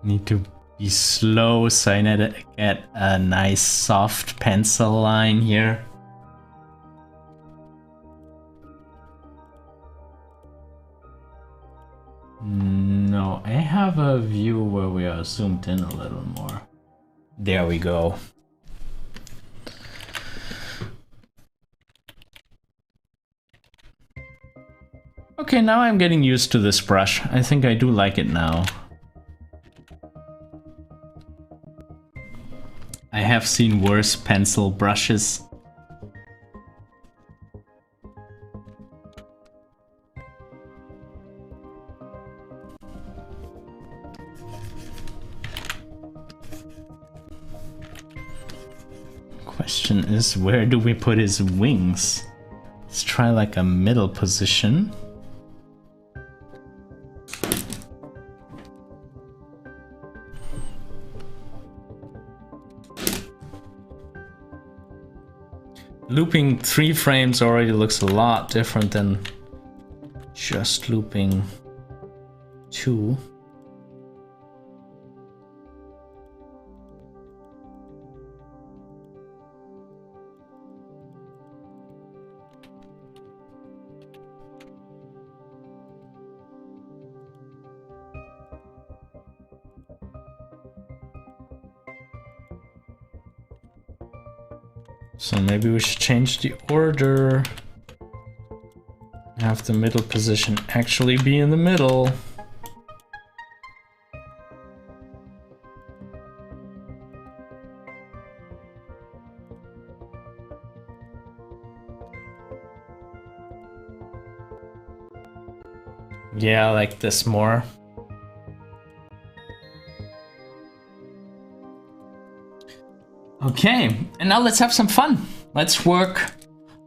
Speaker 1: Need to be slow so I need to get a nice soft pencil line here. No, I have a view where we are zoomed in a little more. There we go. Okay, now I'm getting used to this brush. I think I do like it now. I have seen worse pencil brushes. Question is, where do we put his wings? Let's try like a middle position. Looping 3 frames already looks a lot different than just looping 2. So maybe we should change the order. Have the middle position actually be in the middle. Yeah, I like this more. Okay, and now let's have some fun. Let's work.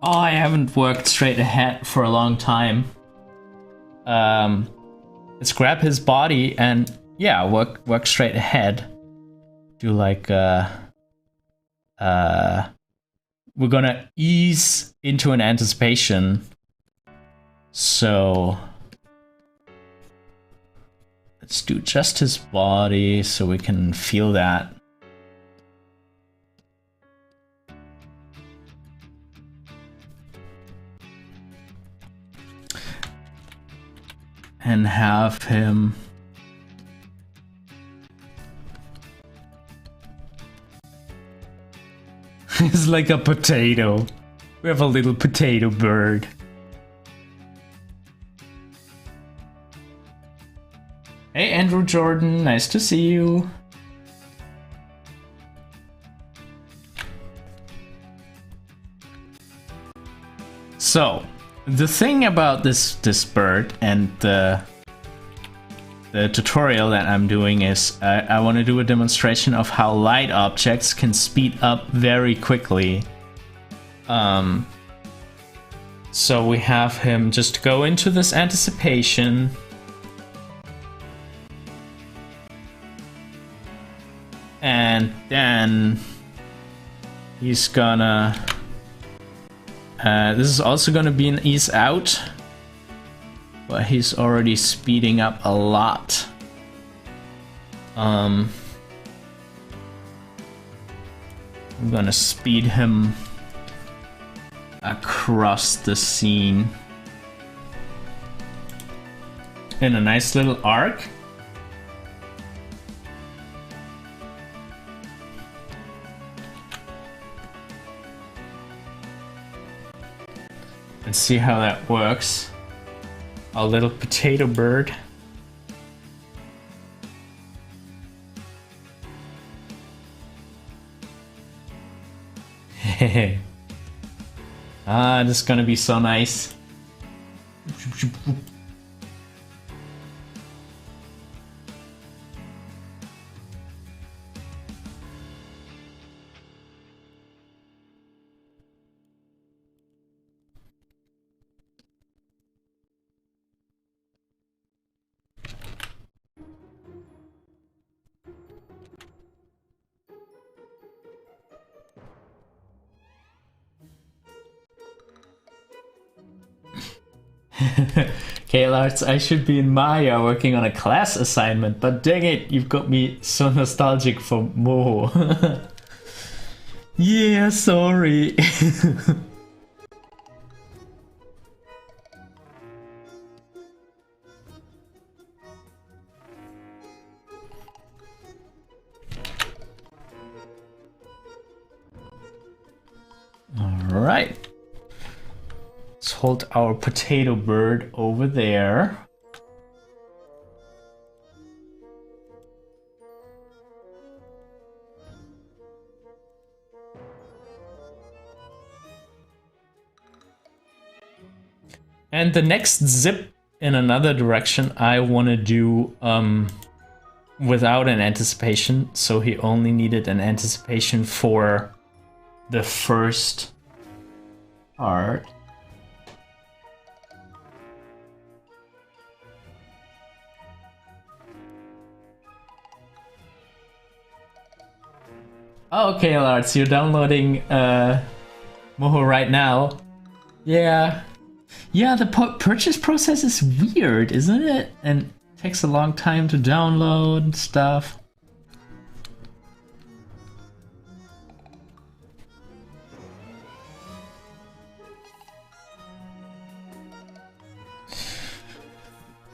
Speaker 1: Oh, I haven't worked straight ahead for a long time. Let's grab his body and yeah, work straight ahead. Do like we're gonna ease into an anticipation. So let's do just his body so we can feel that. And have him he's like a potato. We have a little potato bird. Hey Andrew Jordan, nice to see you. So the thing about this bird and the tutorial that I'm doing is I want to do a demonstration of how light objects can speed up very quickly. So we have him just go into this anticipation. And then he's gonna... this is also gonna be an ease out, but he's already speeding up a lot. I'm gonna speed him across the scene in a nice little arc. Let's see how that works. Our little potato bird. Ah, this is gonna be so nice. Okay, Lars, I should be in Maya working on a class assignment, but dang it, you've got me so nostalgic for Moho. Yeah, sorry. All right. Let's hold our potato bird over there. And the next zip in another direction I want to do without an anticipation. So he only needed an anticipation for the first part. Oh, okay, Lars, you're downloading Moho right now. Yeah. Yeah, the purchase process is weird, isn't it? And takes a long time to download and stuff.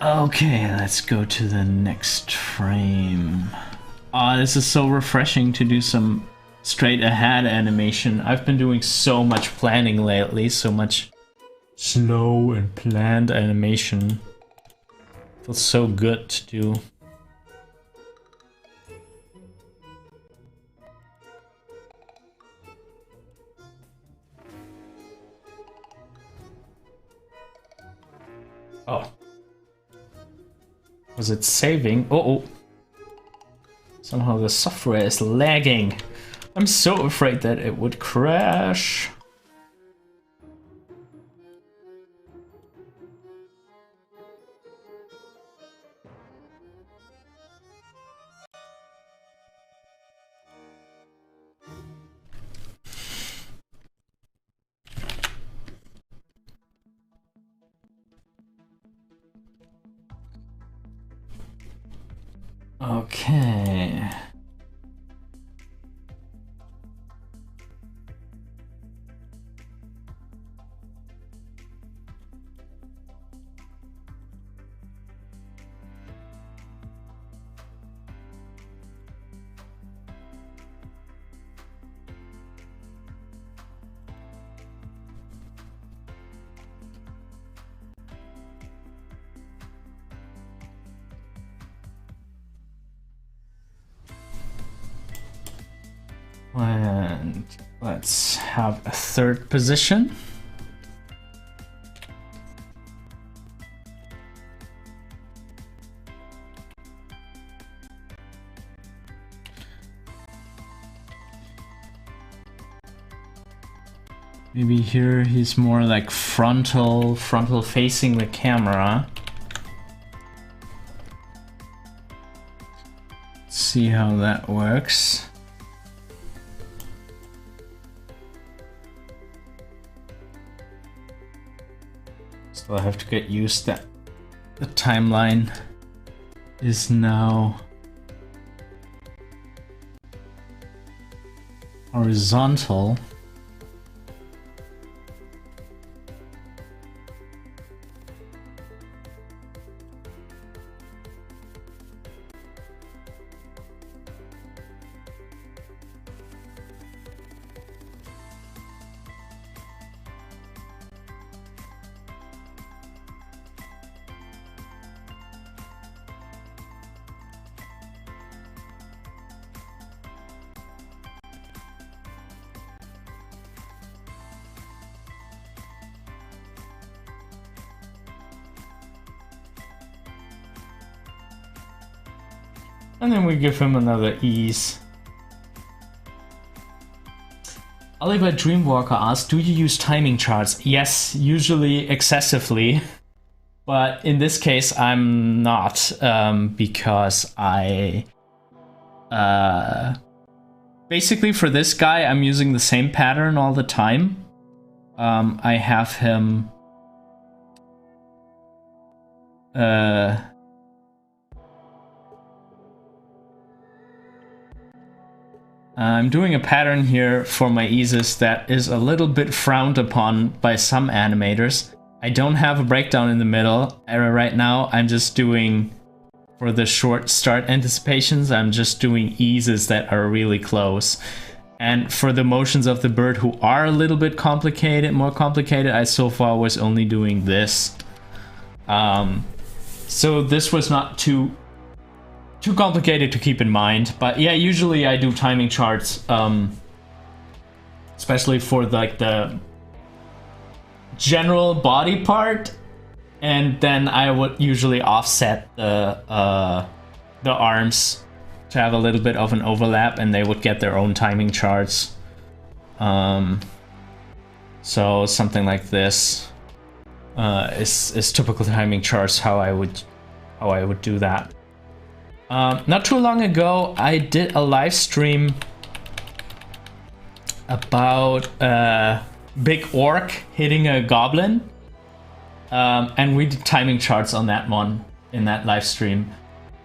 Speaker 1: Okay, let's go to the next frame. Oh, this is so refreshing to do some straight ahead animation. I've been doing so much planning lately, so much slow and planned animation. Feels so good to do. Oh. Was it saving? Oh. Somehow the software is lagging. I'm so afraid that it would crash. Okay. And let's have a third position. Maybe here he's more like frontal facing the camera. Let's see how that works. Still have to get used that the timeline is now horizontal. And then we give him another ease. Oliver Dreamwalker asks, do you use timing charts? Yes, usually excessively. But in this case, I'm not, because I... basically for this guy, I'm using the same pattern all the time. I have him... I'm doing a pattern here for my eases that is a little bit frowned upon by some animators. I don't have a breakdown in the middle right now. I'm just doing, for the short start anticipations, I'm just doing eases that are really close. And for the motions of the bird who are a little bit complicated, more complicated, I so far was only doing this. So this was not too complicated to keep in mind, but yeah, usually I do timing charts, especially for like the general body part, and then I would usually offset the arms to have a little bit of an overlap, and they would get their own timing charts. So something like this is typical timing charts. How I would do that. Not too long ago, I did a live stream about a big orc hitting a goblin, and we did timing charts on that one in that live stream.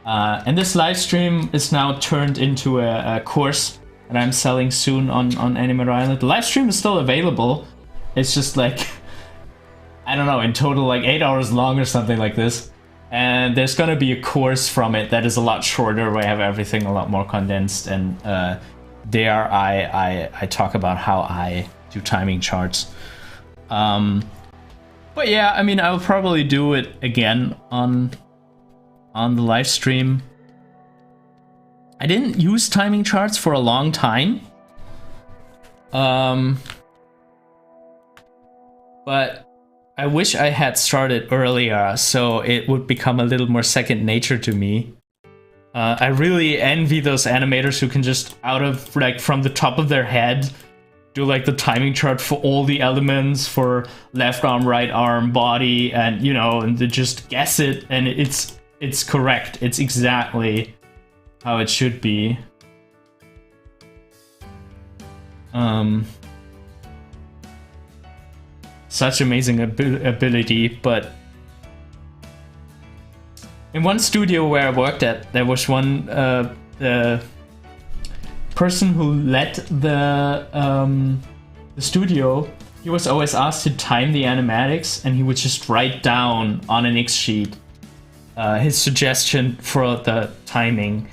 Speaker 1: And this live stream is now turned into a course that I'm selling soon on Animator Island. The live stream is still available. It's just like, I don't know, in total like 8 hours long or something like this. And there's gonna be a course from it that is a lot shorter, where I have everything a lot more condensed, and there I talk about how I do timing charts. But yeah, I mean, I'll probably do it again on the live stream. I didn't use timing charts for a long time. But I wish I had started earlier, so it would become a little more second nature to me. I really envy those animators who can just out of, like, from the top of their head do like the timing chart for all the elements, for left arm, right arm, body, and you know, and they just guess it, and it's correct. It's exactly how it should be. Such amazing ability, but in one studio where I worked at, there was one the person who led the studio. He was always asked to time the animatics, and he would just write down on an X sheet his suggestion for the timing,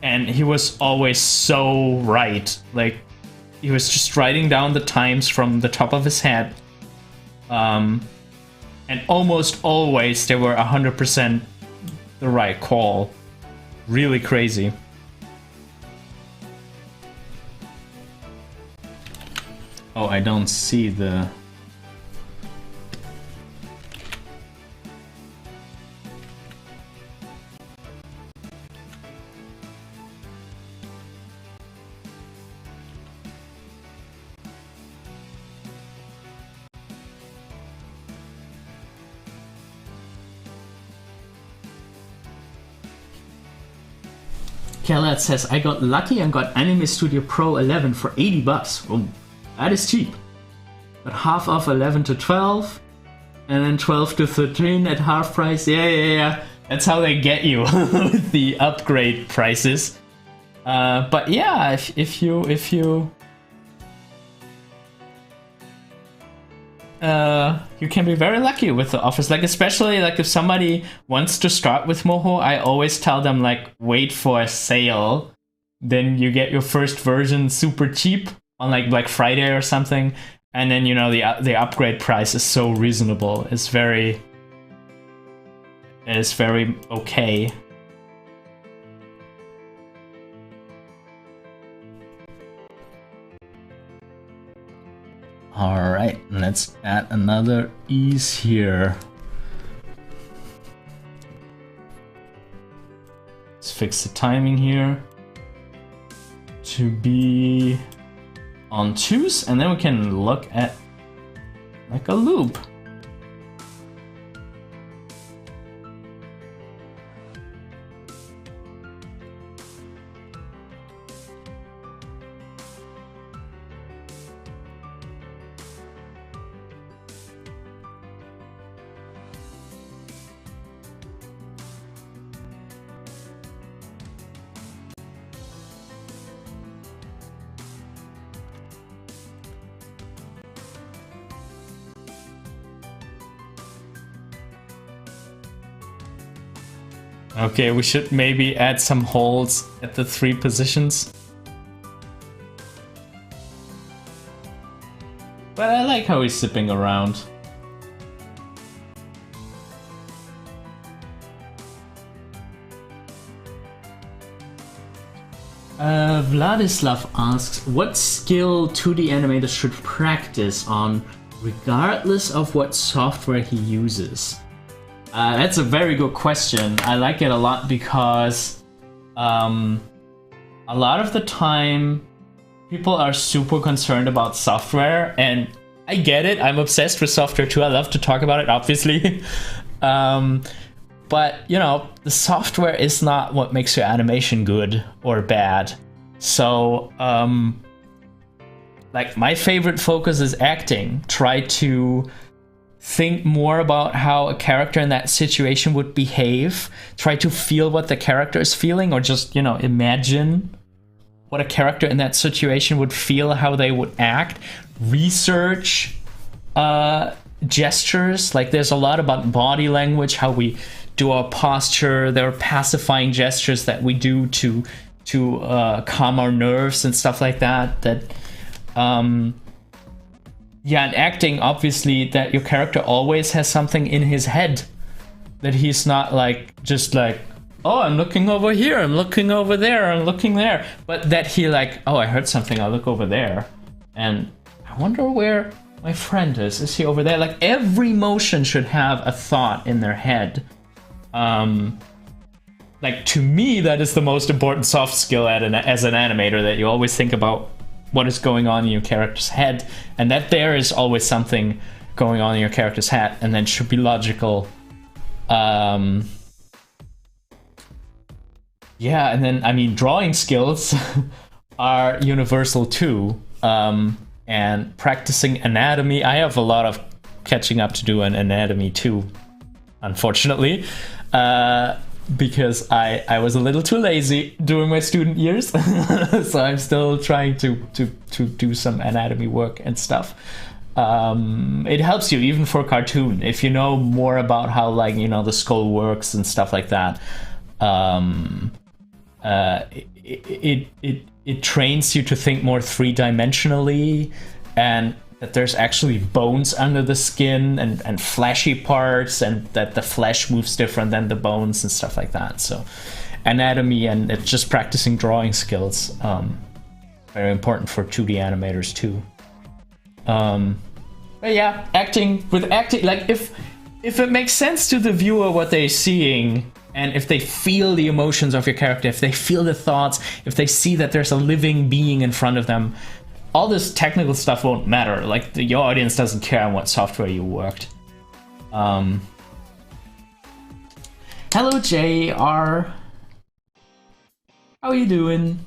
Speaker 1: and he was always so right. Like, he was just writing down the times from the top of his head, and almost always they were 100% the right call. Really crazy. Oh, I don't see the... Khaled says, I got lucky and got Anime Studio Pro 11 for 80 bucks. Oh, that is cheap. But half off 11 to 12, and then 12 to 13 at half price. Yeah. That's how they get you with the upgrade prices. But yeah, if you can be very lucky with the offers. Like, especially like if somebody wants to start with Moho, I always tell them, like, wait for a sale. Then you get your first version super cheap on like Black Friday or something, and then, you know, the upgrade price is so reasonable. It's very okay. All right, let's add another ease here. Let's fix the timing here to be on 2s, and then we can look at like a loop. Okay, we should maybe add some holes at the 3 positions. But I like how he's zipping around. Vladislav asks, what skill 2D animators should practice on regardless of what software he uses? That's a very good question. I like it a lot because a lot of the time people are super concerned about software, and I get it. I'm obsessed with software too. I love to talk about it, obviously. But, you know, the software is not what makes your animation good or bad. So, like, my favorite focus is acting. Try to think more about how a character in that situation would behave. Try to feel what the character is feeling, or just, you know, imagine what a character in that situation would feel, how they would act. Research gestures. Like, there's a lot about body language, how we do our posture. There are pacifying gestures that we do to to calm our nerves and stuff like that. Yeah, and acting, obviously, that your character always has something in his head, that he's not like just like, oh, I'm looking over here, I'm looking over there, I'm looking there, but that he like, oh, I heard something, I'll look over there, and I wonder where my friend is he over there? Like, every motion should have a thought in their head. Like, to me, that is the most important soft skill as an animator, that you always think about what is going on in your character's head, and that there is always something going on in your character's head, and then should be logical. Yeah, and then, I mean, drawing skills are universal too, and practicing anatomy. I have a lot of catching up to do in anatomy too, unfortunately. Because I was a little too lazy during my student years, so I'm still trying to do some anatomy work and stuff. It helps you even for cartoon if you know more about how, like, you know, the skull works and stuff like that. It trains you to think more three-dimensionally, and that there's actually bones under the skin and fleshy parts, and that the flesh moves different than the bones and stuff like that. So anatomy and it's just practicing drawing skills, very important for 2D animators too. But yeah, acting, like if it makes sense to the viewer what they're seeing, and if they feel the emotions of your character, if they feel the thoughts, if they see that there's a living being in front of them, all this technical stuff won't matter. Like, your audience doesn't care on what software you worked. Hello, JR. How are you doing?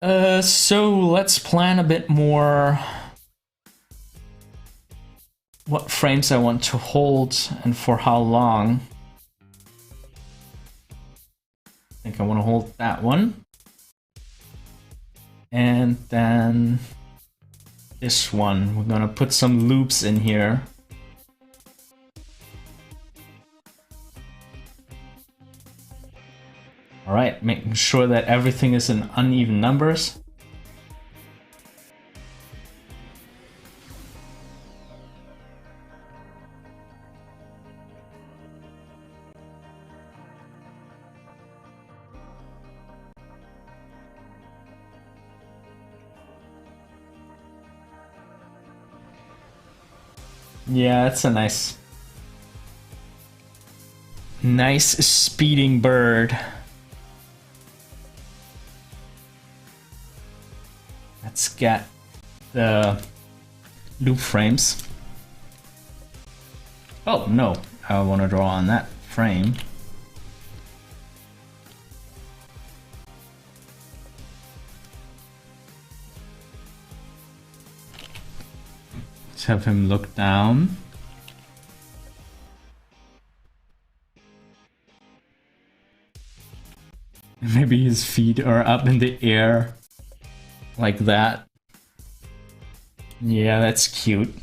Speaker 1: So let's plan a bit more what frames I want to hold and for how long. I think I want to hold that one. And then this one, we're gonna put some loops in here. All right, making sure that everything is in uneven numbers. Yeah, it's a nice speeding bird. Let's get the loop frames. Oh no, I want to draw on that frame. Let's have him look down. Maybe his feet are up in the air like that. Yeah, that's cute.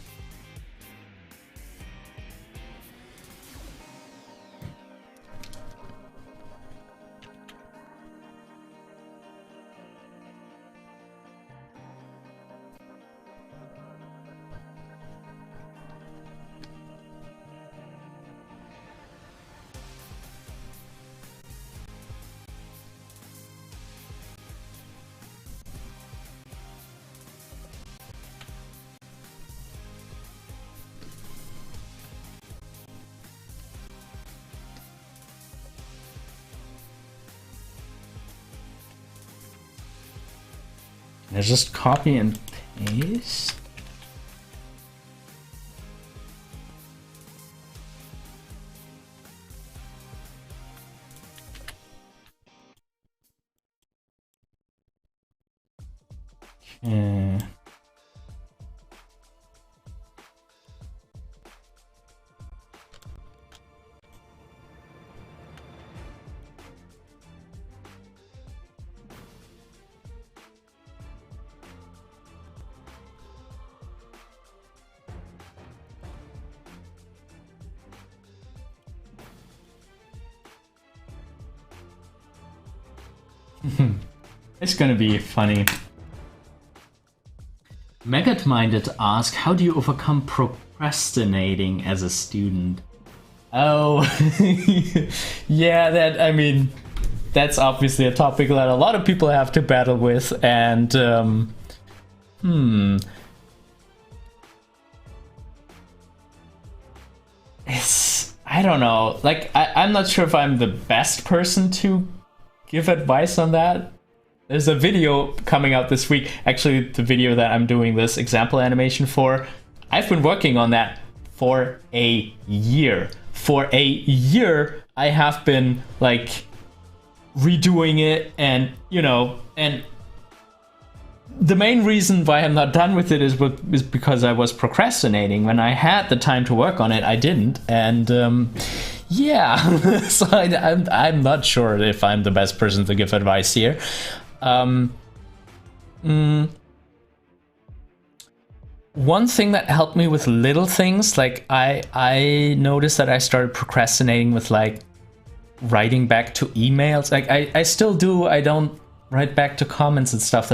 Speaker 1: I just copy and paste. Okay. It's gonna be funny. Maggot-Minded ask, how do you overcome procrastinating as a student? Oh, yeah, that's obviously a topic that a lot of people have to battle with, and I don't know. Like, I'm not sure if I'm the best person to give advice on that. There's a video coming out this week, actually the video that I'm doing this example animation for. I've been working on that for a year. For a year, I have been like redoing it, and and the main reason why I'm not done with it is because I was procrastinating. When I had the time to work on it, I didn't, and yeah. So I'm not sure if I'm the best person to give advice here. One thing that helped me with little things, like I noticed that I started procrastinating with like writing back to emails. Like I still do. I don't write back to comments and stuff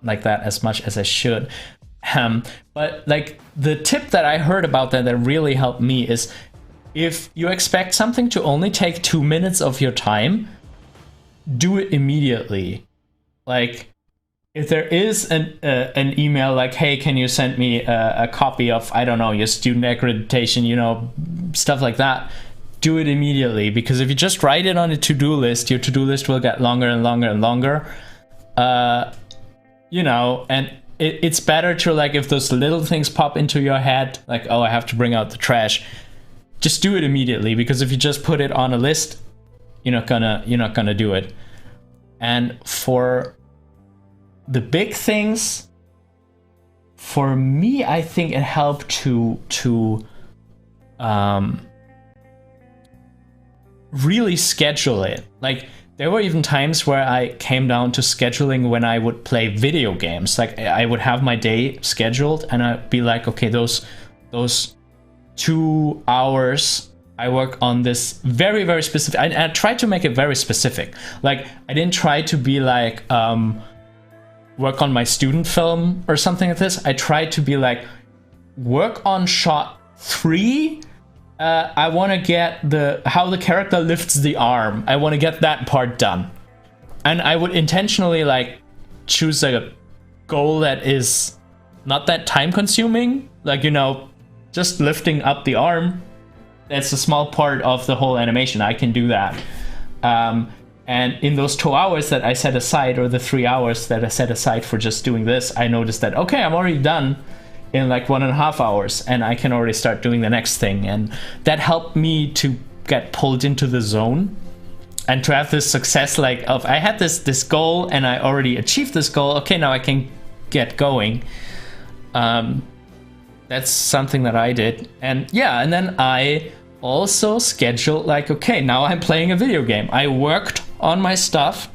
Speaker 1: like that as much as I should. But like the tip that I heard about that really helped me is, if you expect something to only take 2 minutes of your time, do it immediately. Like, if there is an email like, hey, can you send me a copy of, I don't know, your student accreditation, stuff like that, do it immediately. Because if you just write it on a to-do list, your to-do list will get longer and longer and longer. And it's better to, like, if those little things pop into your head, like, oh, I have to bring out the trash, just do it immediately. Because if you just put it on a list, you're not gonna do it. And for the big things, for me, I think it helped to really schedule it. Like, there were even times where I came down to scheduling when I would play video games. Like, I would have my day scheduled, and I'd be like, okay, those 2 hours I work on this very, very specific. I tried to make it very specific. Like, I didn't try to be like, work on my student film or something like this. I tried to be like, work on shot 3. I want to get how the character lifts the arm. I want to get that part done. And I would intentionally like choose like a goal that is not that time consuming. Like, just lifting up the arm. That's a small part of the whole animation. I can do that. And in those 2 hours that I set aside, or the 3 hours that I set aside for just doing this, I noticed that, okay, I'm already done in like 1.5 hours, and I can already start doing the next thing. And that helped me to get pulled into the zone and to have this success, like, of I had this goal and I already achieved this goal. Okay, now I can get going. That's something that I did. And yeah, and then I also scheduled, like, okay, now I'm playing a video game. I worked on my stuff.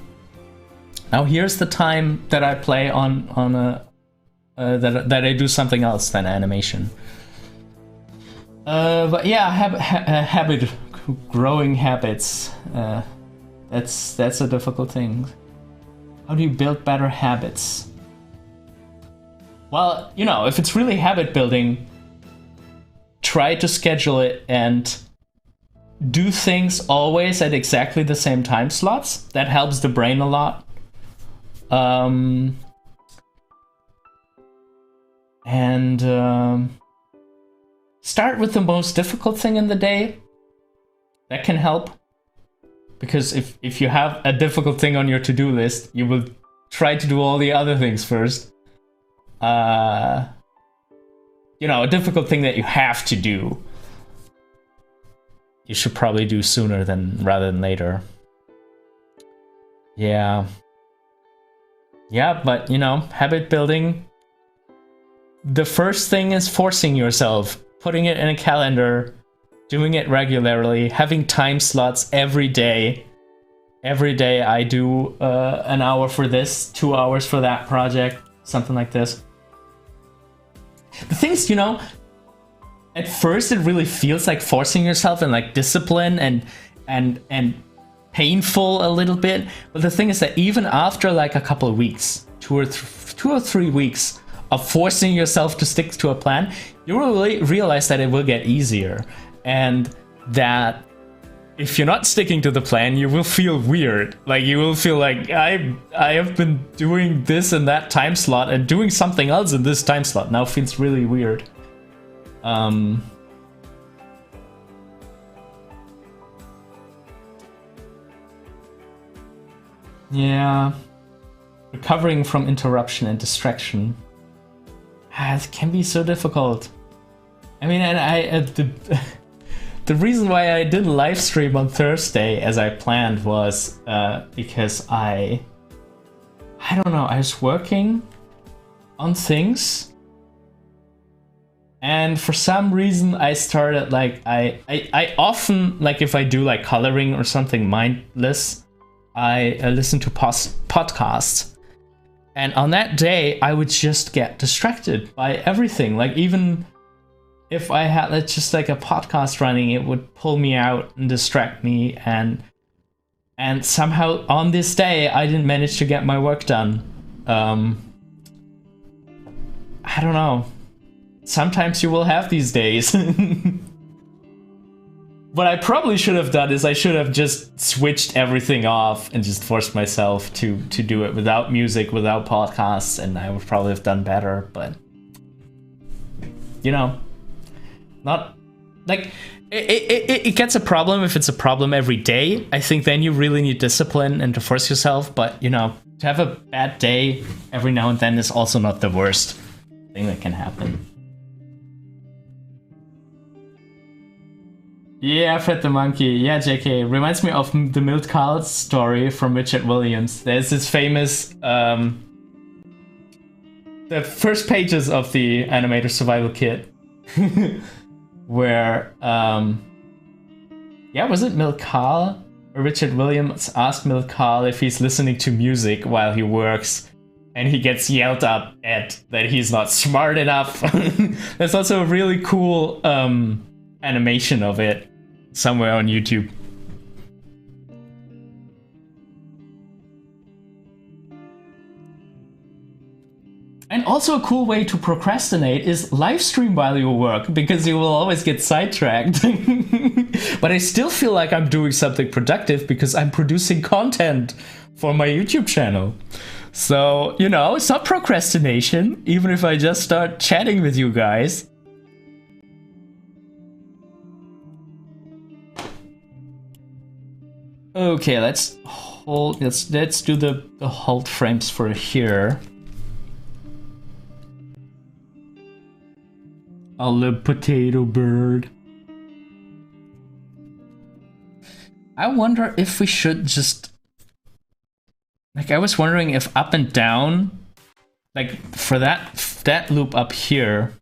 Speaker 1: Now here's the time that I play on that I do something else than animation. But yeah, growing habits. That's a difficult thing. How do you build better habits? Well, if it's really habit building, try to schedule it and do things always at exactly the same time slots. That helps the brain a lot. Start with the most difficult thing in the day. That can help. Because if you have a difficult thing on your to-do list, you will try to do all the other things first. A difficult thing that you have to do, you should probably do sooner rather than later. Yeah, but habit building, the first thing is forcing yourself, putting it in a calendar, doing it regularly, having time slots every day. Every day I do an hour for this, 2 hours for that project, something like this. The things, at first it really feels like forcing yourself and like discipline and painful a little bit. But the thing is that even after like a couple of weeks, 2 or 3 weeks of forcing yourself to stick to a plan, you will really realize that it will get easier, and that if you're not sticking to the plan, you will feel weird. Like you will feel like I have been doing this in that time slot and doing something else in this time slot now feels really weird. Yeah, recovering from interruption and distraction. It can be so difficult. I mean, and the reason why I didn't live stream on Thursday as I planned was because I don't know, I was working on things, and for some reason I started like I often, like if I do like coloring or something mindless, I listen to podcasts, and on that day I would just get distracted by everything. Like even if I had just like a podcast running, it would pull me out and distract me, and somehow on this day I didn't manage to get my work done. I don't know. Sometimes you will have these days. What I probably should have done is I should have just switched everything off and just forced myself to do it without music, without podcasts, and I would probably have done better, but you know, not like it gets a problem if it's a problem every day. I think then you really need discipline and to force yourself, but you know, to have a bad day every now and then is also not the worst thing that can happen. Yeah, Fred the Monkey. Yeah, JK. Reminds me of the Milt Kahl story from Richard Williams. There's this famous... the first pages of the Animator Survival Kit. Where... yeah, was it Milt Kahl? Or Richard Williams asked Milt Kahl if he's listening to music while he works. And he gets yelled up at that he's not smart enough. There's also a really cool animation of it somewhere on YouTube. And also a cool way to procrastinate is live stream while you work, because you will always get sidetracked. But I still feel like I'm doing something productive because I'm producing content for my YouTube channel. So, you know, it's not procrastination, even if I just start chatting with you guys. Okay, let's hold. Let's do the hold frames for here. A little potato bird. I wonder if we should just, like, I was wondering if up and down, like for that loop up here,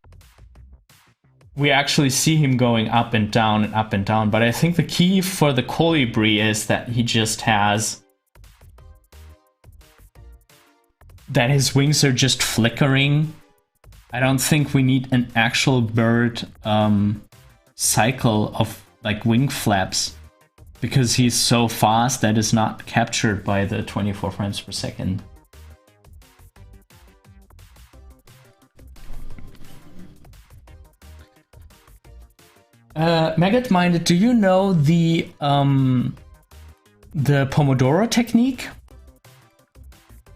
Speaker 1: we actually see him going up and down and up and down. But I think the key for the colibri is that he just has, that his wings are just flickering. I don't think we need an actual bird cycle of like wing flaps, because he's so fast that is not captured by the 24 frames per second. Maggot Minded, do you know the Pomodoro technique?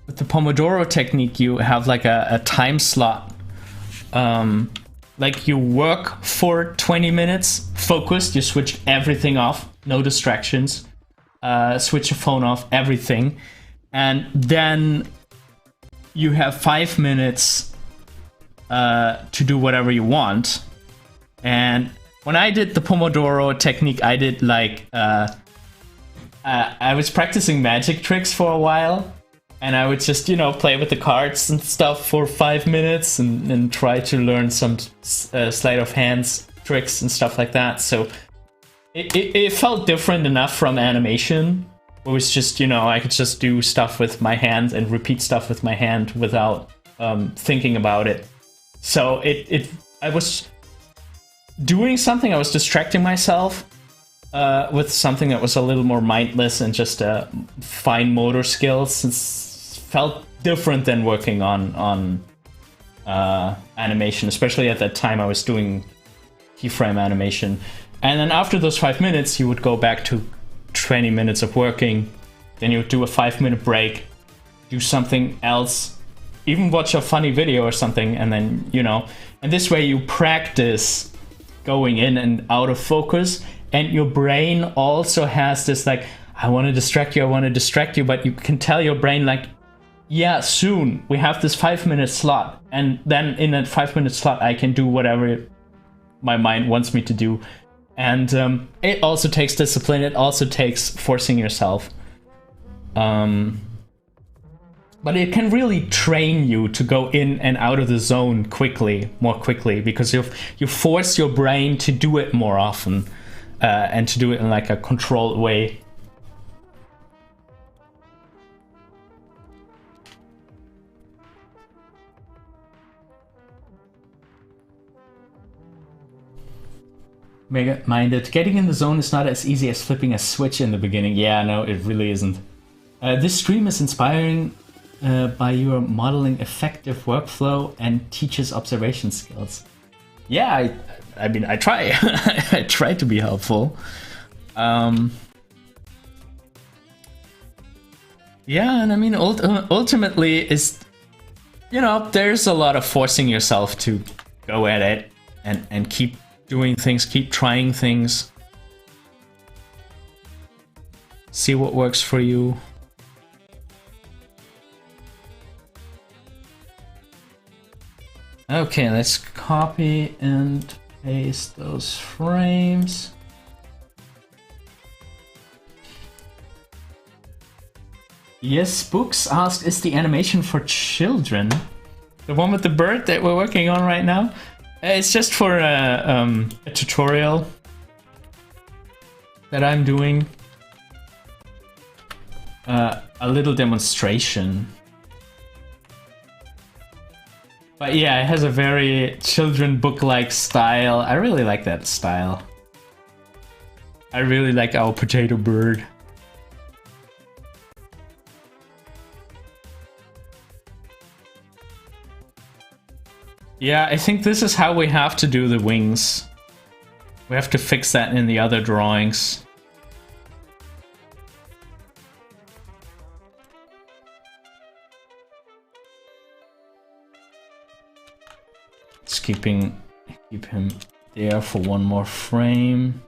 Speaker 1: With the Pomodoro technique, you have like a time slot. Like you work for 20 minutes, focused, you switch everything off, no distractions, switch your phone off, everything. And then you have 5 minutes to do whatever you want. And when I did the Pomodoro technique, I did like, I was practicing magic tricks for a while, and I would just, you know, play with the cards and stuff for 5 minutes and try to learn some sleight of hands tricks and stuff like that. So it felt different enough from animation. It was just, you know, I could just do stuff with my hand and repeat stuff with my hand without thinking about it. So I was doing something, I was distracting myself, with something that was a little more mindless and just fine motor skills. It felt different than working on animation, especially at that time I was doing keyframe animation. And then after those 5 minutes, you would go back to 20 minutes of working. Then you would do a 5-minute break, do something else, even watch a funny video or something, and then, you know, and this way you practice going in and out of focus, and your brain also has this like, I want to distract you, but you can tell your brain like, yeah, soon we have this 5-minute slot, and then in that 5-minute slot I can do whatever my mind wants me to do. And it also takes discipline, it also takes forcing yourself. But it can really train you to go in and out of the zone more quickly, because you force your brain to do it more often, and to do it in like a controlled way. Mega-minded. Getting in the zone is not as easy as flipping a switch in the beginning. Yeah, no, it really isn't. This stream is inspiring by your modeling effective workflow and teaches observation skills. Yeah, I mean, I try. I try to be helpful. Yeah, and I mean, ultimately, is, you know, there's a lot of forcing yourself to go at it and keep doing things, keep trying things. See what works for you. Okay, let's copy and paste those frames. Yes, Books asked, is the animation for children? The one with the bird that we're working on right now? It's just for a tutorial that I'm doing. A little demonstration. But yeah, it has a very children book-like style. I really like that style. I really like our potato bird. Yeah, I think this is how we have to do the wings. We have to fix that in the other drawings. Just keep him there for one more frame.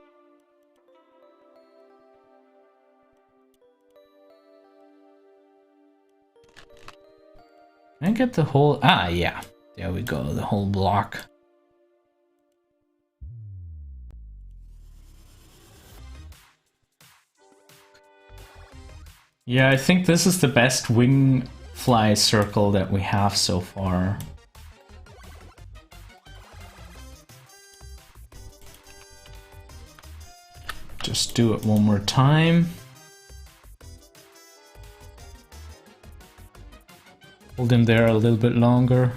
Speaker 1: Can I get the whole... Ah, yeah. There we go, the whole block. Yeah, I think this is the best wing fly circle that we have so far. Just do it one more time. Hold him there a little bit longer.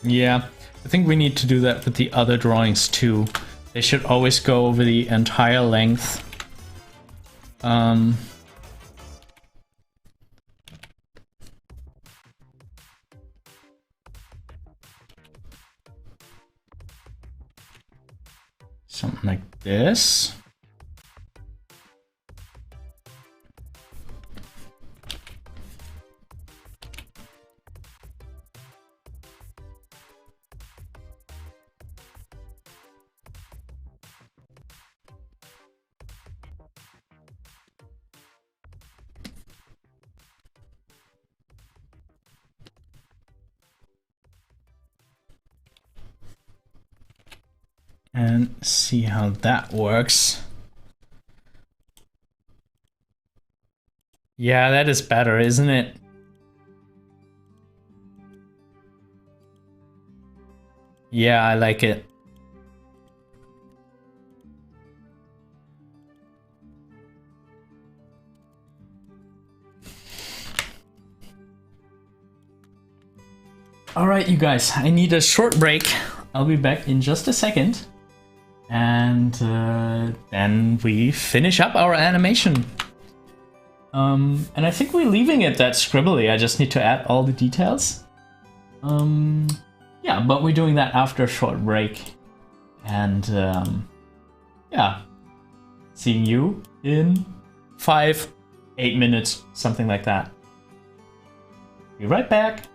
Speaker 1: Yeah, I think we need to do that with the other drawings too. They should always go over the entire length. Something like this. And see how that works. Yeah, that is better, isn't it? Yeah, I like it. Alright, you guys, I need a short break. I'll be back in just a second. And then we finish up our animation. And I think we're leaving it that scribbly. I just need to add all the details. Yeah, but we're doing that after a short break. And yeah, seeing you in 5, 8 minutes, something like that. Be right back.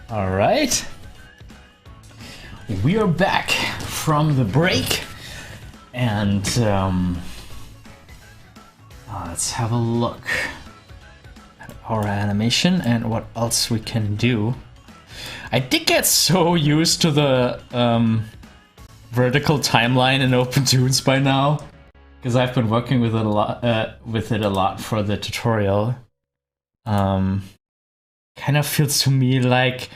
Speaker 1: Alright. We are back from the break. And let's have a look at our animation and what else we can do. I did get so used to the vertical timeline in OpenToonz by now, because I've been working with it a lot for the tutorial. Kind of feels to me like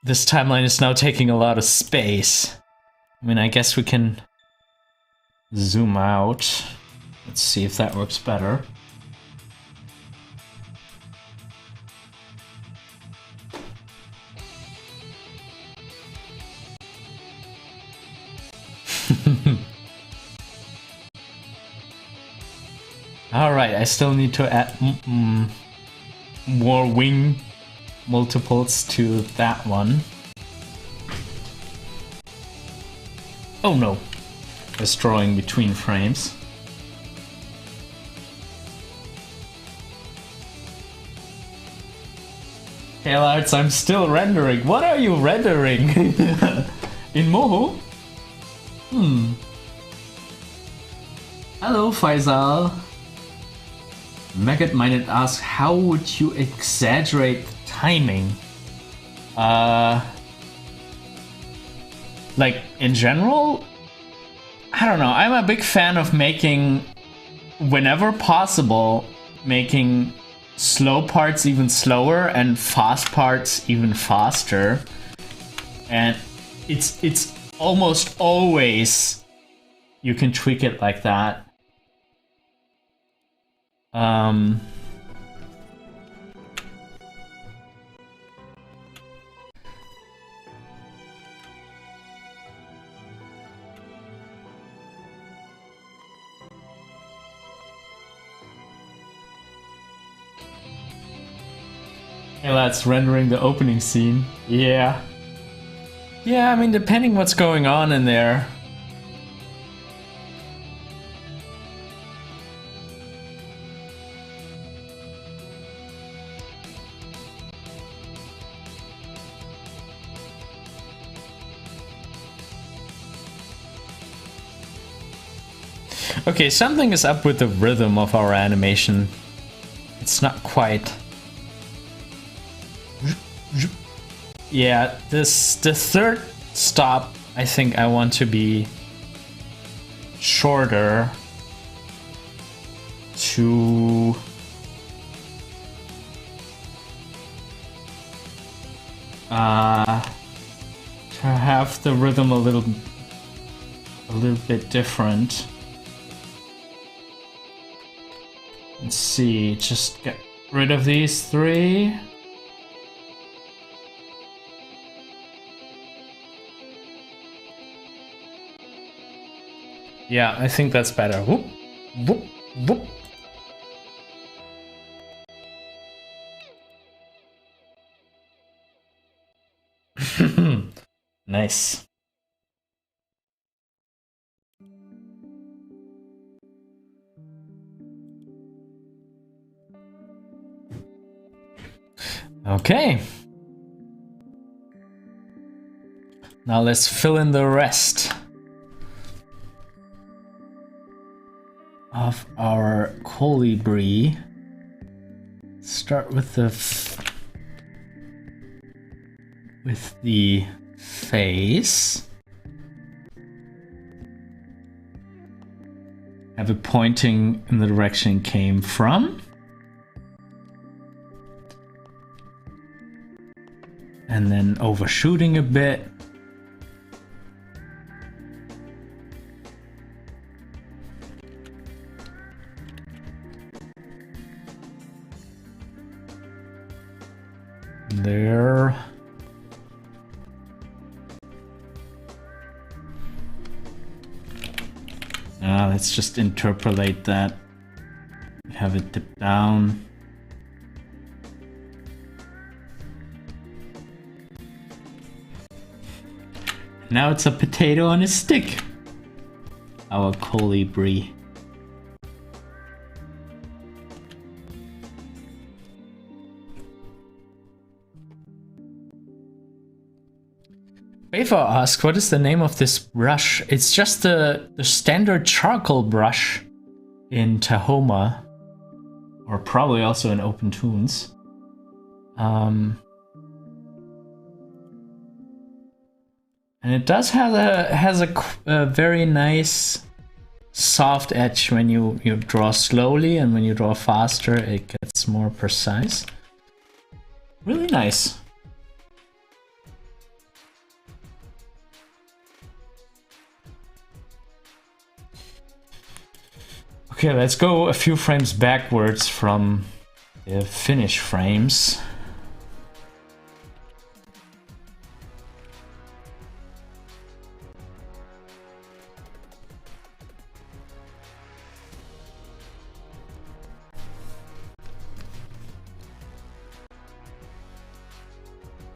Speaker 1: this timeline is now taking a lot of space. I mean, I guess we can zoom out. Let's see if that works better. Alright, I still need to add more wing multiples to that one. Oh no, destroying between frames. Hey lads, I'm still rendering. What are you rendering? In Moho? Hello Faisal. Maggot Minded asks, how would you exaggerate the timing? Like, in general? I don't know, I'm a big fan of making, whenever possible, making slow parts even slower and fast parts even faster. And it's almost always you can tweak it like that. Hey lads, rendering the opening scene. Yeah. Yeah, I mean, depending what's going on in there. Okay, something is up with the rhythm of our animation. It's not quite... Yeah, the third stop, I think I want to be shorter to have the rhythm a little bit different. Let's see, just get rid of these three. Yeah, I think that's better. Whoop, whoop, whoop. Nice. Okay. Now let's fill in the rest of our colibri. Start with the face. Have it pointing in the direction it came from. And then overshooting a bit. There. Now let's just interpolate that. Have it dip down. Now it's a potato on a stick. Our colibri. Beva asked, what is the name of this brush? It's just the standard charcoal brush in Tahoma. Or probably also in OpenToonz. And it does has a very nice soft edge when you draw slowly, and when you draw faster it gets more precise. Really nice. Okay, let's go a few frames backwards from the finish frames.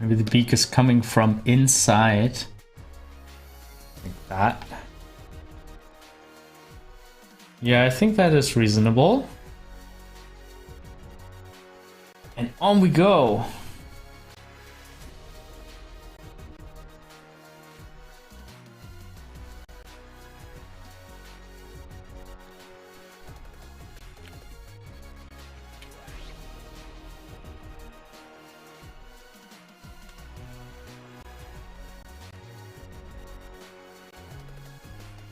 Speaker 1: Maybe the beak is coming from inside, like that. Yeah, I think that is reasonable. And on we go.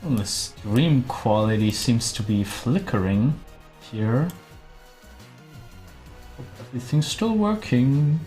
Speaker 1: The stream quality seems to be flickering here. Hope everything's still working.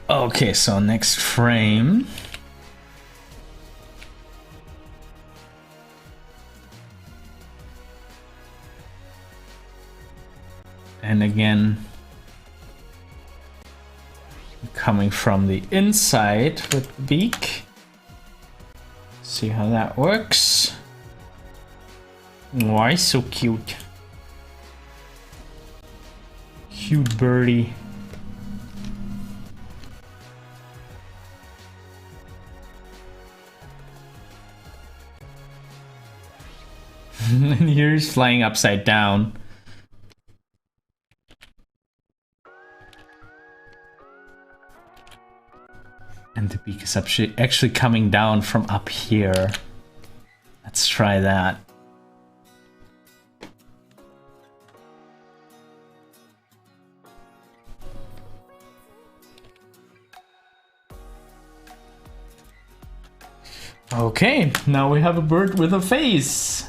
Speaker 1: Okay, so next frame. And again, coming from the inside with the beak. See how that works. Why so cute? Cute birdie. And here he's flying upside down. And the beak is actually coming down from up here. Let's try that. Okay, now we have a bird with a face.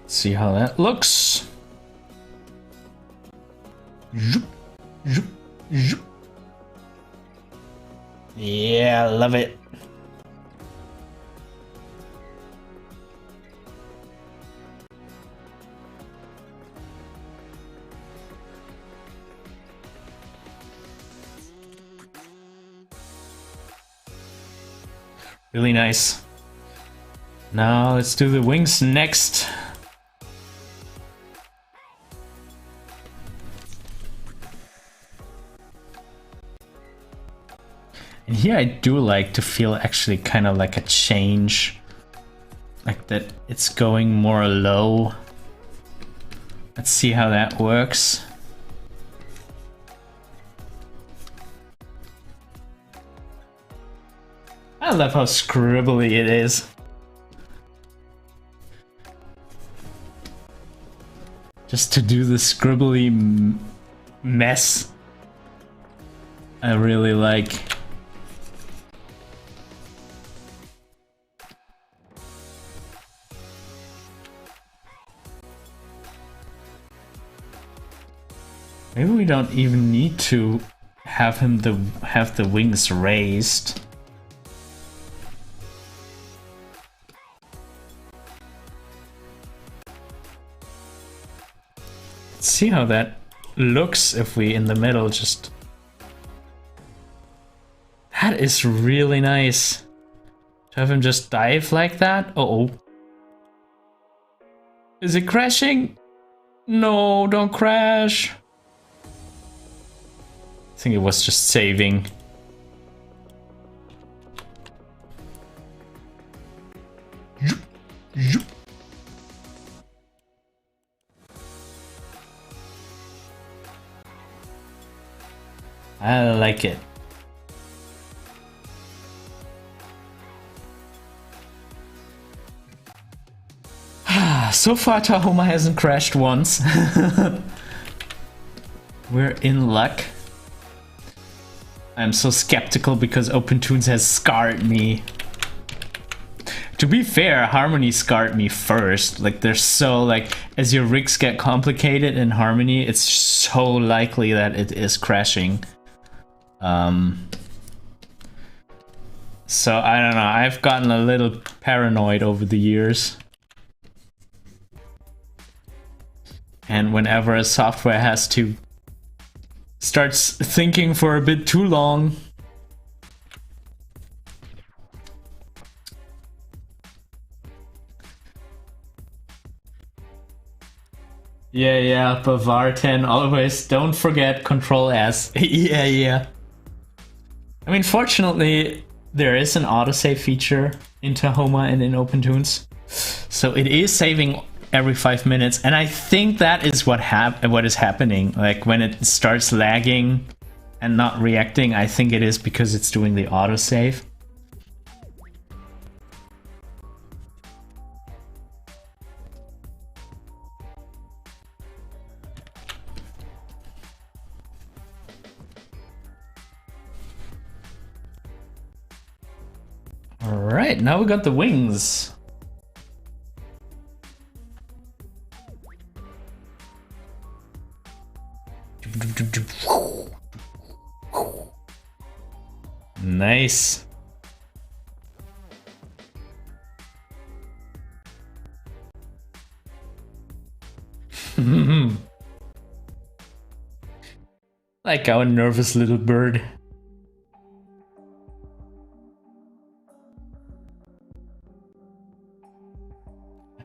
Speaker 1: See how that looks. Zoop, zoop, zoop. Yeah, love it. Really nice. Now let's do the wings next. And here I do like to feel actually kind of like a change. Like that it's going more low. Let's see how that works. I love how scribbly it is. Just to do the scribbly mess, I really like. Maybe we don't even need to have him have the wings raised. Let's see how that looks if we in the middle just... That is really nice. To have him just dive like that? Uh-oh. Is it crashing? No, don't crash. I think it was just saving. I like it. So far, Tahoma hasn't crashed once. We're in luck. I'm so skeptical because OpenToonz has scarred me. To be fair, Harmony scarred me first. Like, they're so, like, as your rigs get complicated in Harmony, it's so likely that it is crashing. So, I don't know, I've gotten a little paranoid over the years. And whenever a software has to starts thinking for a bit too long, yeah, Bavar 10 always don't forget Control S. yeah. I mean, fortunately, there is an autosave feature in Tahoma and in OpenToonz, so it is saving every 5 minutes, and I think that is what is happening. Like, when it starts lagging and not reacting, I think it is because it's doing the autosave. Alright, now we got the wings. Nice. Like our nervous little bird.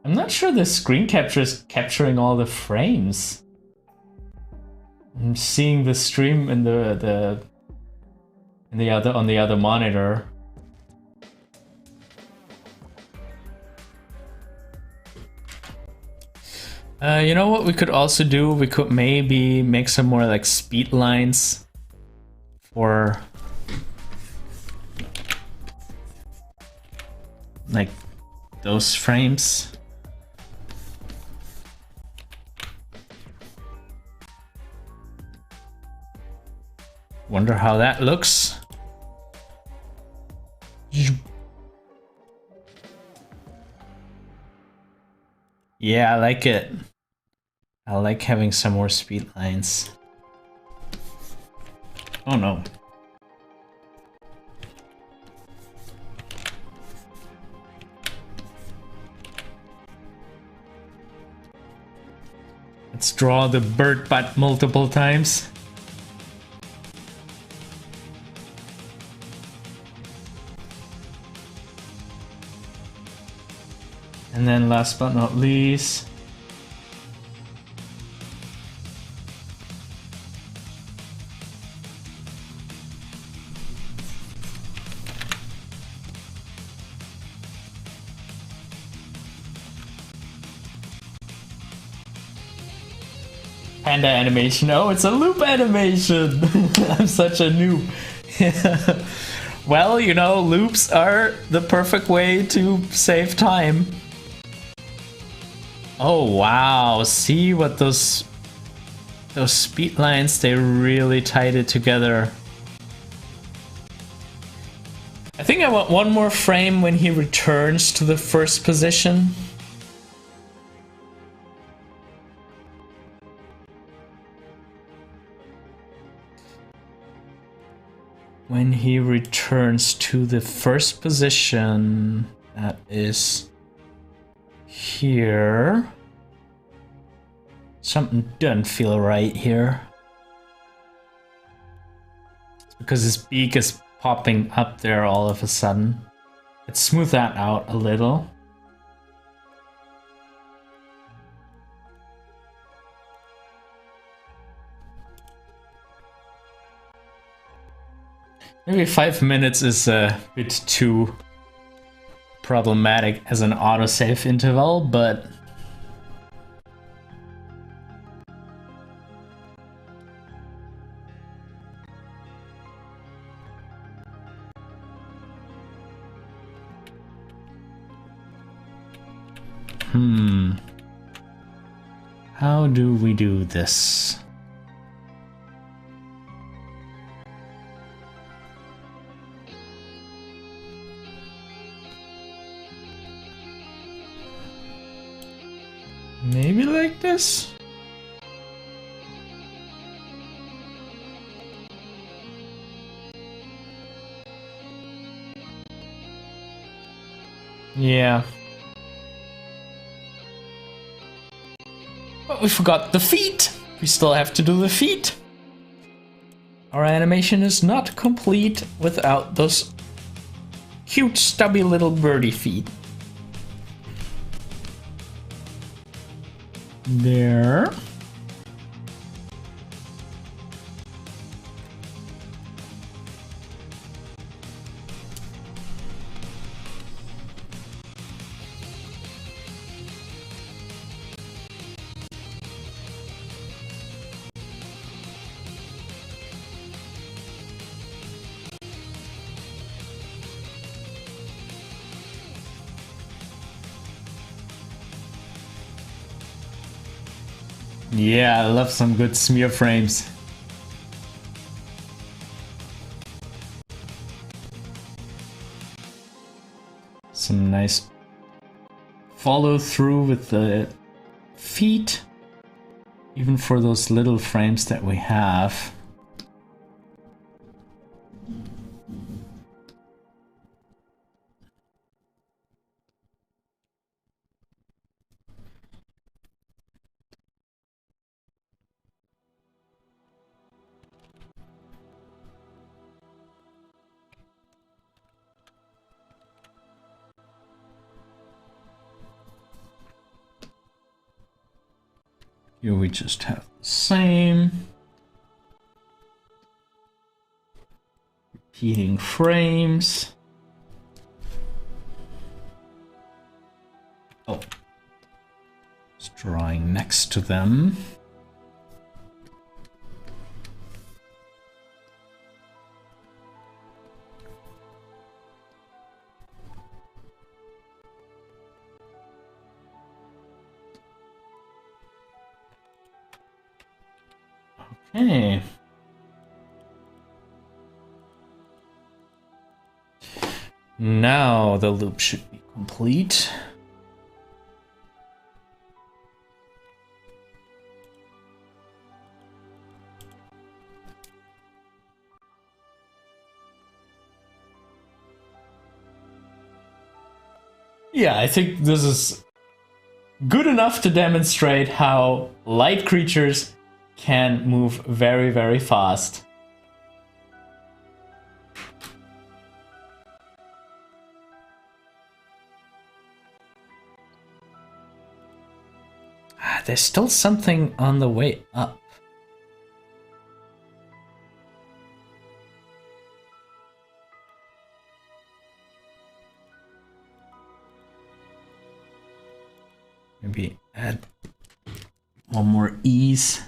Speaker 1: I'm not sure the screen capture is capturing all the frames. I'm seeing the stream in on the other monitor. You know what we could also do? We could maybe make some more like speed lines for like those frames. Wonder how that looks. Yeah, I like it. I like having some more speed lines. Oh no. Let's draw the bird butt multiple times. And then last but not least, panda animation. Oh, it's a loop animation. I'm such a noob. Well, you know, loops are the perfect way to save time. Oh wow, see what those speed lines, they really tied it together. I think I want one more frame when he returns to the first position. When he returns to the first position, that is here. Something doesn't feel right here. It's because his beak is popping up there all of a sudden. Let's smooth that out a little. Maybe 5 minutes is a bit too problematic as an autosave interval, but how do we do this? Maybe like this? Yeah. But we forgot the feet. We still have to do the feet. Our animation is not complete without those cute stubby little birdie feet. There. Yeah, I love some good smear frames. Some nice follow through with the feet, even for those little frames that we have. Here we just have the same. Repeating frames. Oh. Just drawing next to them. Okay. Now the loop should be complete. Yeah, I think this is good enough to demonstrate how light creatures can move very, very fast. There's still something on the way up. Maybe add one more ease.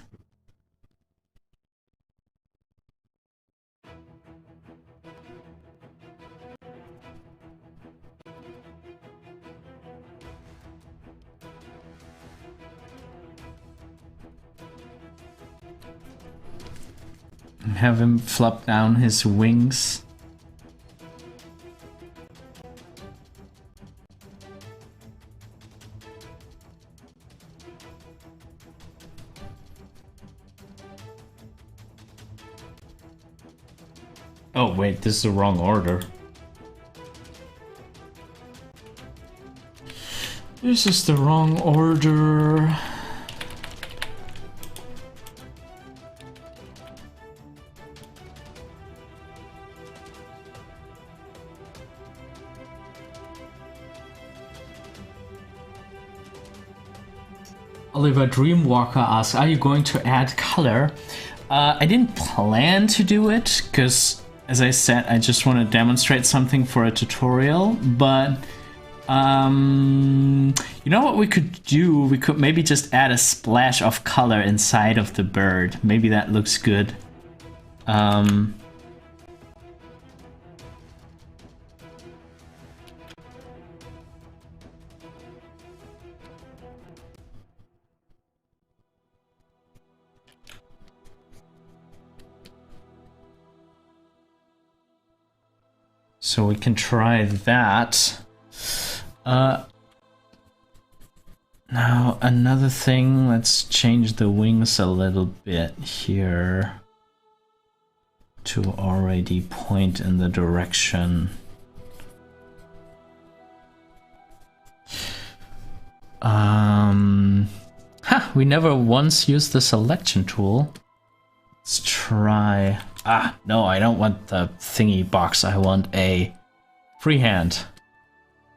Speaker 1: And have him flop down his wings. Oh wait, this is the wrong order. This is the wrong order. Oliver Dreamwalker asks, are you going to add color? I didn't plan to do it, because, as I said, I just want to demonstrate something for a tutorial, but you know what we could do? We could maybe just add a splash of color inside of the bird. Maybe that looks good. So we can try that. Now another thing, let's change the wings a little bit here to already point in the direction. We never once used the selection tool. Let's try. No, I don't want the thingy box. I want a freehand.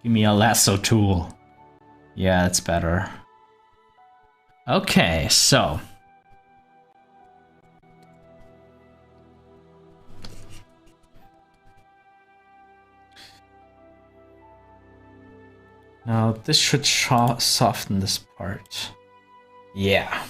Speaker 1: Give me a lasso tool. Yeah, it's better. Okay, so. Now this should soften this part. Yeah.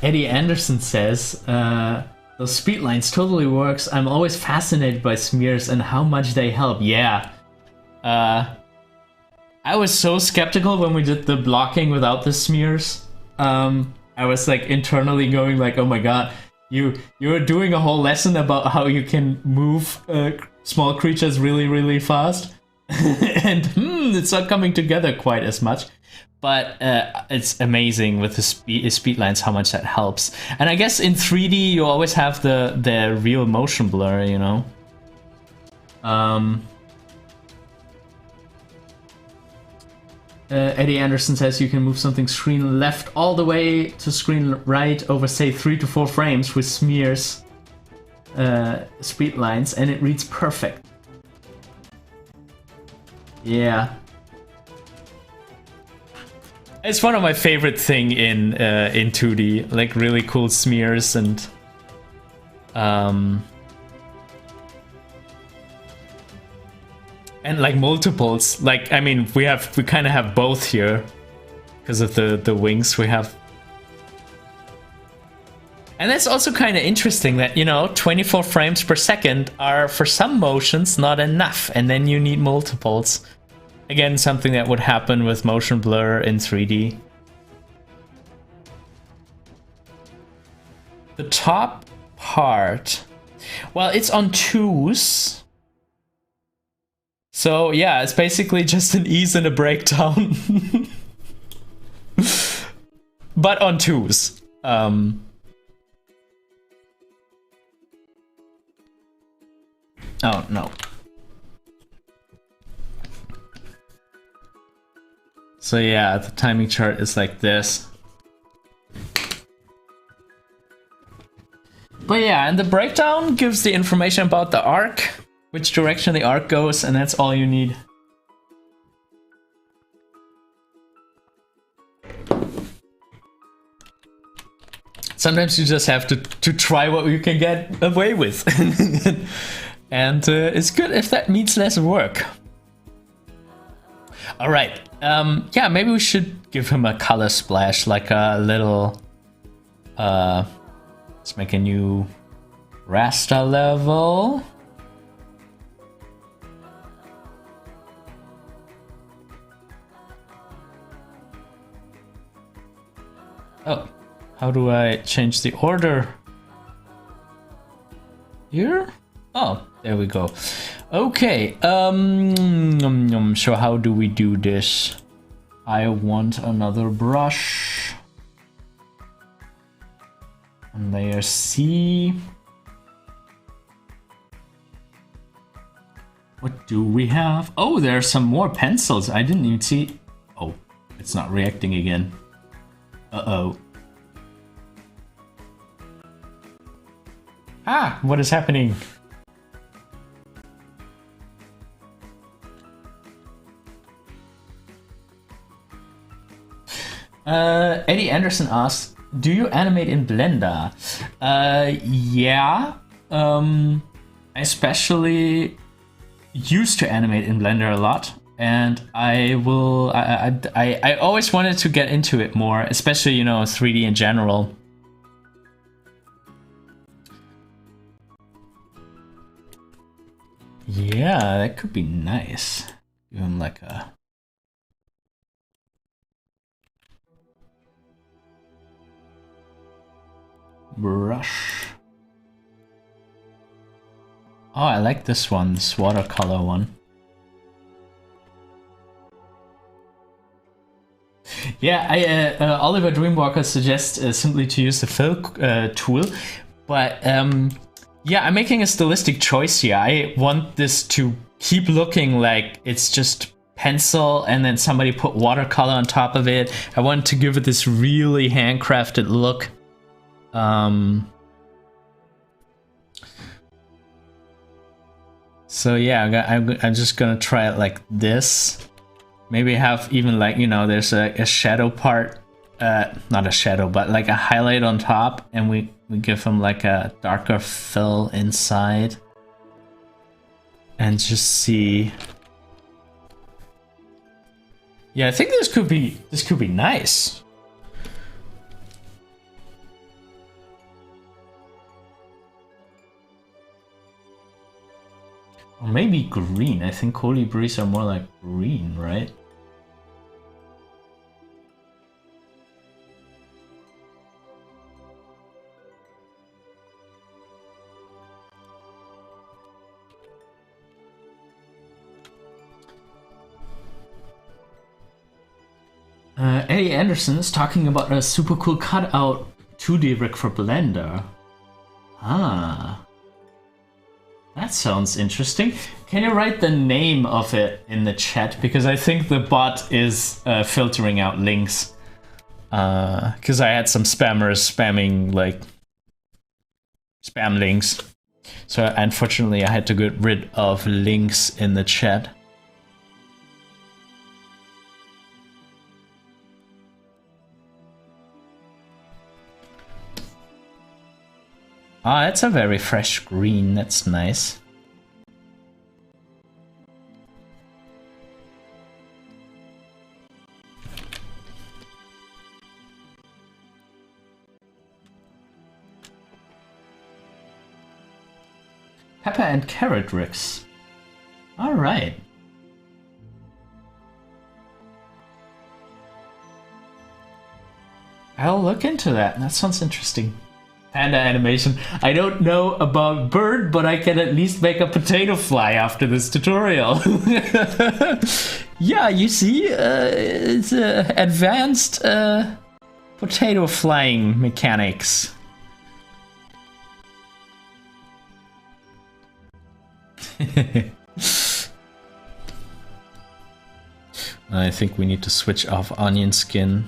Speaker 1: Eddie Anderson says, those speed lines totally works. I'm always fascinated by smears and how much they help. Yeah. I was so skeptical when we did the blocking without the smears. I was like internally going like, oh my god, you're doing a whole lesson about how you can move small creatures really, really fast. And it's not coming together quite as much. But it's amazing with the speed lines how much that helps. And I guess in 3D you always have the real motion blur, you know. Eddie Anderson says you can move something screen left all the way to screen right over say 3 to 4 frames with smears speed lines, and it reads perfect. Yeah. It's one of my favorite thing in 2D, like really cool smears and like multiples. Like, I mean, we kind of have both here because of the wings we have. And that's also kind of interesting that, you know, 24 frames per second are for some motions not enough, and then you need multiples. Again, something that would happen with motion blur in 3D. The top part, well, it's on 2s. So yeah, it's basically just an ease and a breakdown. But on 2s. Oh, no. So yeah, the timing chart is like this. But yeah, and the breakdown gives the information about the arc, which direction the arc goes, and that's all you need. Sometimes you just have to try what you can get away with. And it's good if that means less work. Alright, yeah, maybe we should give him a color splash, like a little... let's make a new raster level. Oh, how do I change the order? Here? Oh, there we go. Okay, so how do we do this? I want another brush. And layer C. What do we have? Oh, there are some more pencils. I didn't even see. Oh, it's not reacting again. Uh-oh. Ah, what is happening? Eddie Anderson asks, do you animate in Blender? Yeah. I especially used to animate in Blender a lot, and I always wanted to get into it more, especially, you know, 3D in general. Yeah, that could be nice. Give him like a... brush. Oh, I like this one, this watercolor one. Yeah, Oliver Dreamwalker suggests simply to use the fill tool, but yeah, I'm making a stylistic choice here. I want this to keep looking like it's just pencil and then somebody put watercolor on top of it. I want to give it this really handcrafted look. So yeah, I'm just gonna try it like this. Maybe have even like, you know, there's a shadow part, not a shadow, but like a highlight on top, and we give him like a darker fill inside. And just see. Yeah, I think this could be nice. Or maybe green. I think colibris are more like green, right? Eddie Anderson is talking about a super cool cutout 2D rig for Blender. Ah. That sounds interesting. Can you write the name of it in the chat? Because I think the bot is filtering out links. Because I had some spammers spamming like spam links. So unfortunately I had to get rid of links in the chat. Ah, it's a very fresh green, that's nice. Pepper and carrot rigs. Alright. I'll look into that, that sounds interesting. Panda animation. I don't know about bird, but I can at least make a potato fly after this tutorial. Yeah, you see, it's advanced potato flying mechanics. I think we need to switch off onion skin.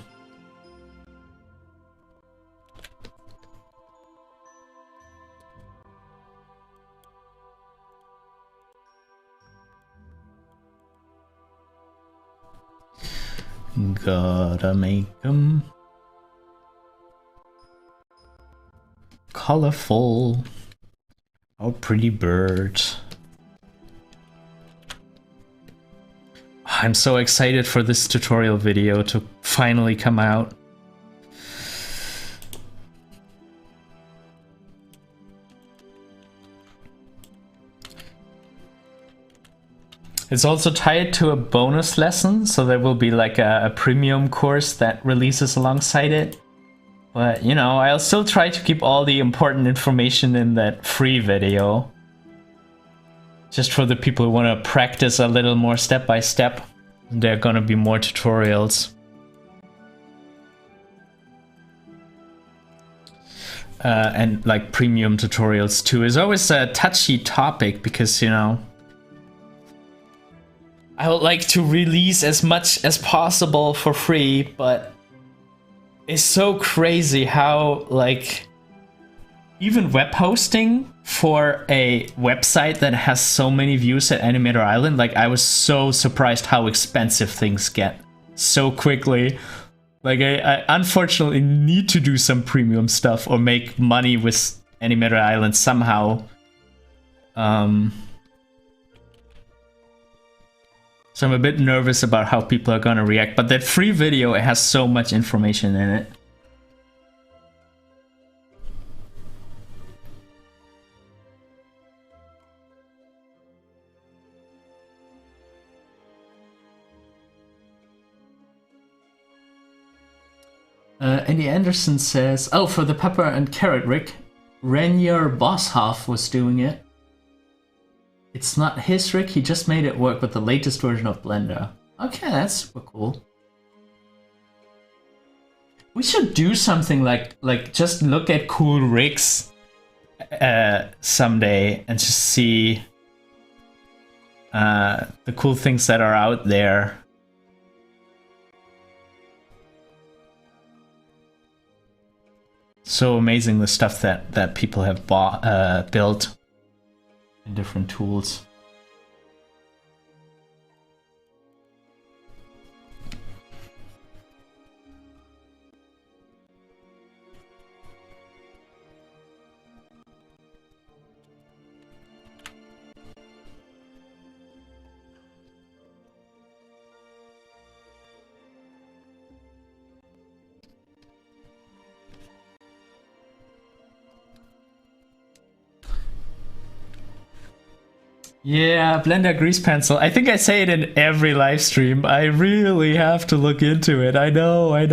Speaker 1: Gotta make them colorful. Oh, pretty bird. I'm so excited for this tutorial video to finally come out. It's also tied to a bonus lesson, so there will be like a premium course that releases alongside it. But, you know, I'll still try to keep all the important information in that free video. Just for the people who want to practice a little more step by step. There are gonna be more tutorials. And like premium tutorials too is always a touchy topic because, you know, I would like to release as much as possible for free, but it's so crazy how, like, even web hosting for a website that has so many views at Animator Island, like, I was so surprised how expensive things get so quickly. Like, I unfortunately need to do some premium stuff or make money with Animator Island somehow. So I'm a bit nervous about how people are gonna react, but that free video, it has so much information in it. Andy Anderson says, oh, for the pepper and carrot rig, Renier Bosshoff was doing it. It's not his rig, he just made it work with the latest version of Blender. Okay, that's super cool. We should do something like just look at cool rigs someday and just see the cool things that are out there. So amazing, the stuff that people have built in different tools. Yeah, Blender Grease Pencil. I think I say it in every live stream. I really have to look into it. I know, I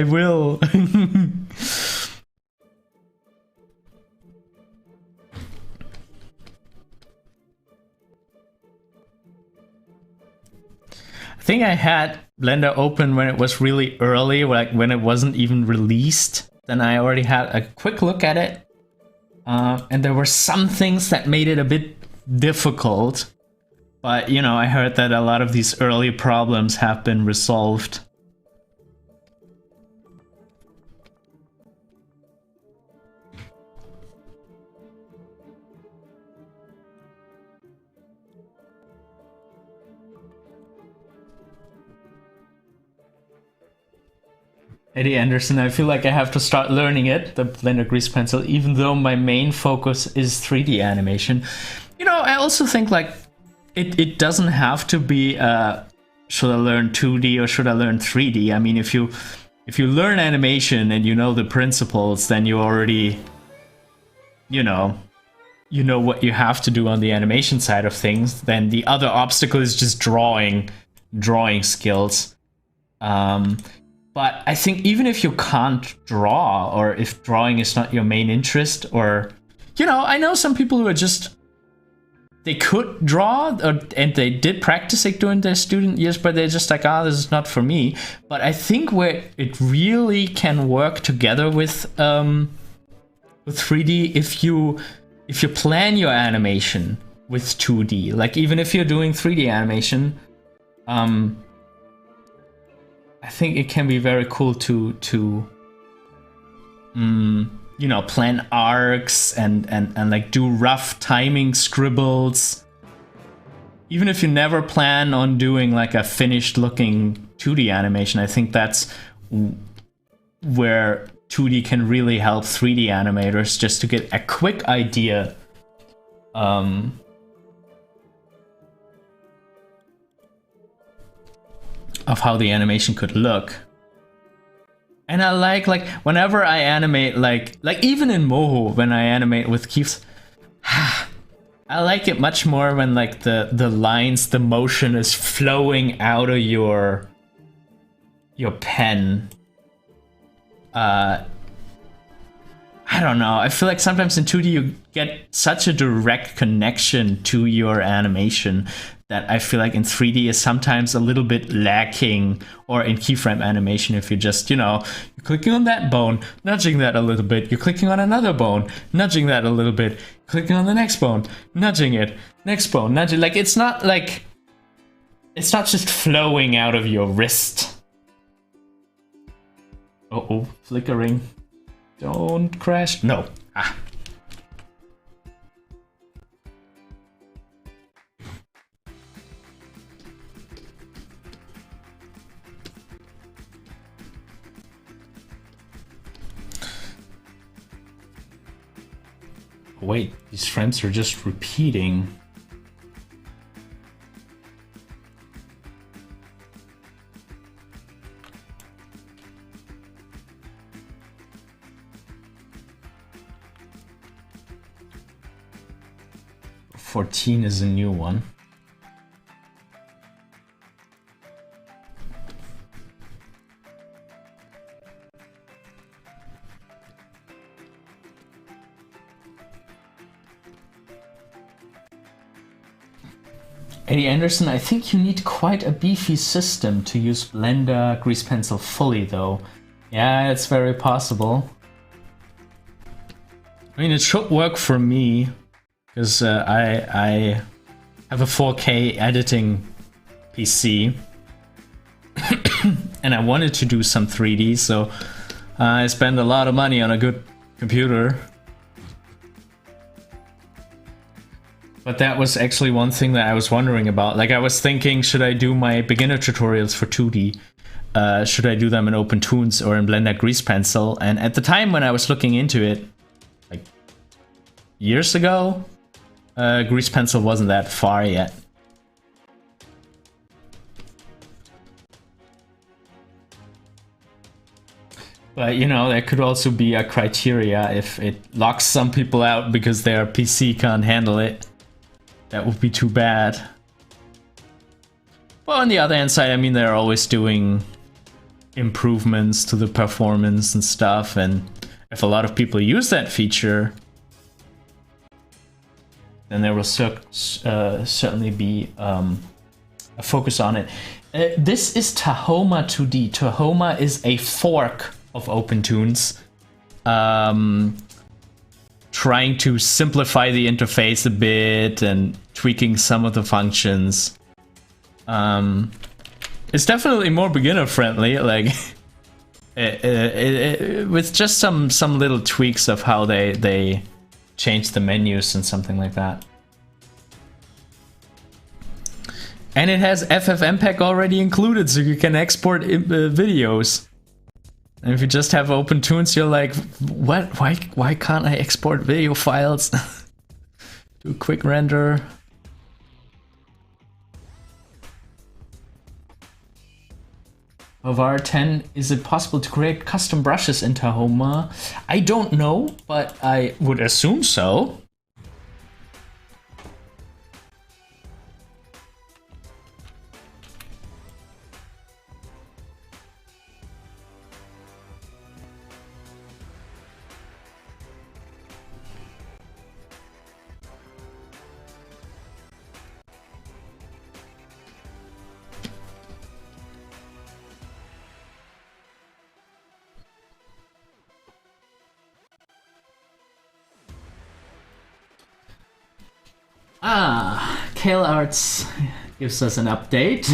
Speaker 1: will. I think I had Blender open when it was really early, like when it wasn't even released. Then I already had a quick look at it. And there were some things that made it a bit difficult, but you know, I heard that a lot of these early problems have been resolved. Eddie Anderson, I feel like I have to start learning it, the Blender Grease Pencil, even though my main focus is 3D animation. You know, I also think like it doesn't have to be should I learn 2D or should I learn 3D? I mean, if you learn animation and you know the principles, then you already you know what you have to do on the animation side of things. Then the other obstacle is just drawing skills. But I think even if you can't draw, or if drawing is not your main interest, or, you know, I know some people who are just, they could draw, and they did practice it during their student years, but they're just like, this is not for me. But I think where it really can work together with 3D, if you plan your animation with 2D, like even if you're doing 3D animation, I think it can be very cool to you know, plan arcs and like do rough timing scribbles. Even if you never plan on doing like a finished looking 2D animation, I think that's where 2D can really help 3D animators, just to get a quick idea of how the animation could look. And I like whenever I animate, like even in Moho, when I animate with Keith's, I like it much more when like the lines, the motion is flowing out of your pen. I don't know, I feel like sometimes in 2D you get such a direct connection to your animation that I feel like in 3D is sometimes a little bit lacking, or in keyframe animation, if you just, you know, you're clicking on that bone, nudging that a little bit, you're clicking on another bone, nudging that a little bit, clicking on the next bone, nudging it, next bone, nudging, like it's not like it's not just flowing out of your wrist. Uh-oh, flickering. Don't crash. No. Ah. Wait, these friends are just repeating. "14 is a new one. Eddie Anderson, I think you need quite a beefy system to use Blender Grease Pencil fully, though. Yeah, it's very possible. I mean, it should work for me, because I have a 4K editing PC, and I wanted to do some 3D, so I spent a lot of money on a good computer. But that was actually one thing that I was wondering about. Like, I was thinking, should I do my beginner tutorials for 2D? Should I do them in OpenToonz or in Blender Grease Pencil? And at the time when I was looking into it, like years ago, Grease Pencil wasn't that far yet. But, you know, there could also be a criteria if it locks some people out because their PC can't handle it. That would be too bad. Well, on the other hand side, I mean, they're always doing improvements to the performance and stuff, and if a lot of people use that feature, then there will certainly be a focus on it. This is Tahoma 2D. Tahoma is a fork of OpenToonz. Trying to simplify the interface a bit and tweaking some of the functions. It's definitely more beginner friendly, like with just some little tweaks of how they change the menus and something like that. And it has FFmpeg already included, so you can export videos. And if you just have OpenToonz, you're like, what? Why can't I export video files? Do a quick render. Vavar 10, is it possible to create custom brushes in Tahoma? I don't know, but I would assume so. Kale Arts gives us an update.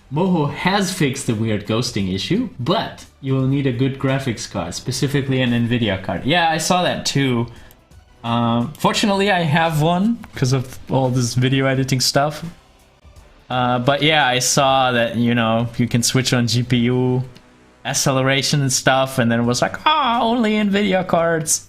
Speaker 1: Moho has fixed the weird ghosting issue, but you will need a good graphics card, specifically an Nvidia card. Yeah, I saw that too. Fortunately, I have one because of all this video editing stuff. But yeah, I saw that, you know, you can switch on GPU acceleration and stuff, and then it was like, only Nvidia cards.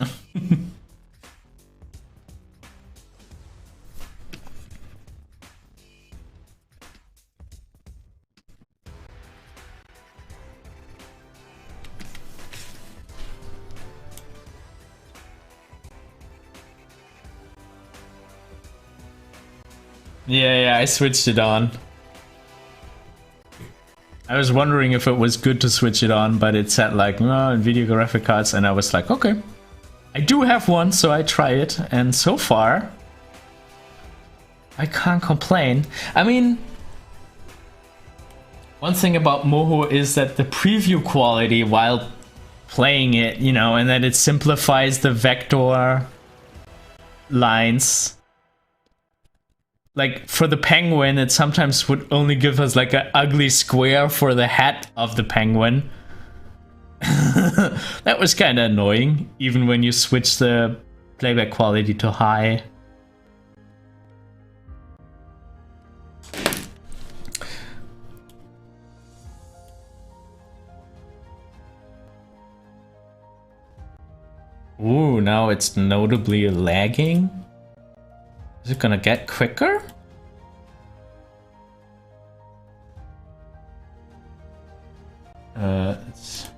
Speaker 1: Yeah, I switched it on. I was wondering if it was good to switch it on, but it said like, NVIDIA graphic cards, and I was like, okay. I do have one, so I try it, and so far, I can't complain. I mean, one thing about Moho is that the preview quality while playing it, you know, and that it simplifies the vector lines. like for the penguin, it sometimes would only give us like an ugly square for the head of the penguin. That was kind of annoying, even when you switch the playback quality to high. Ooh, now it's notably lagging. Is it gonna get quicker? Let's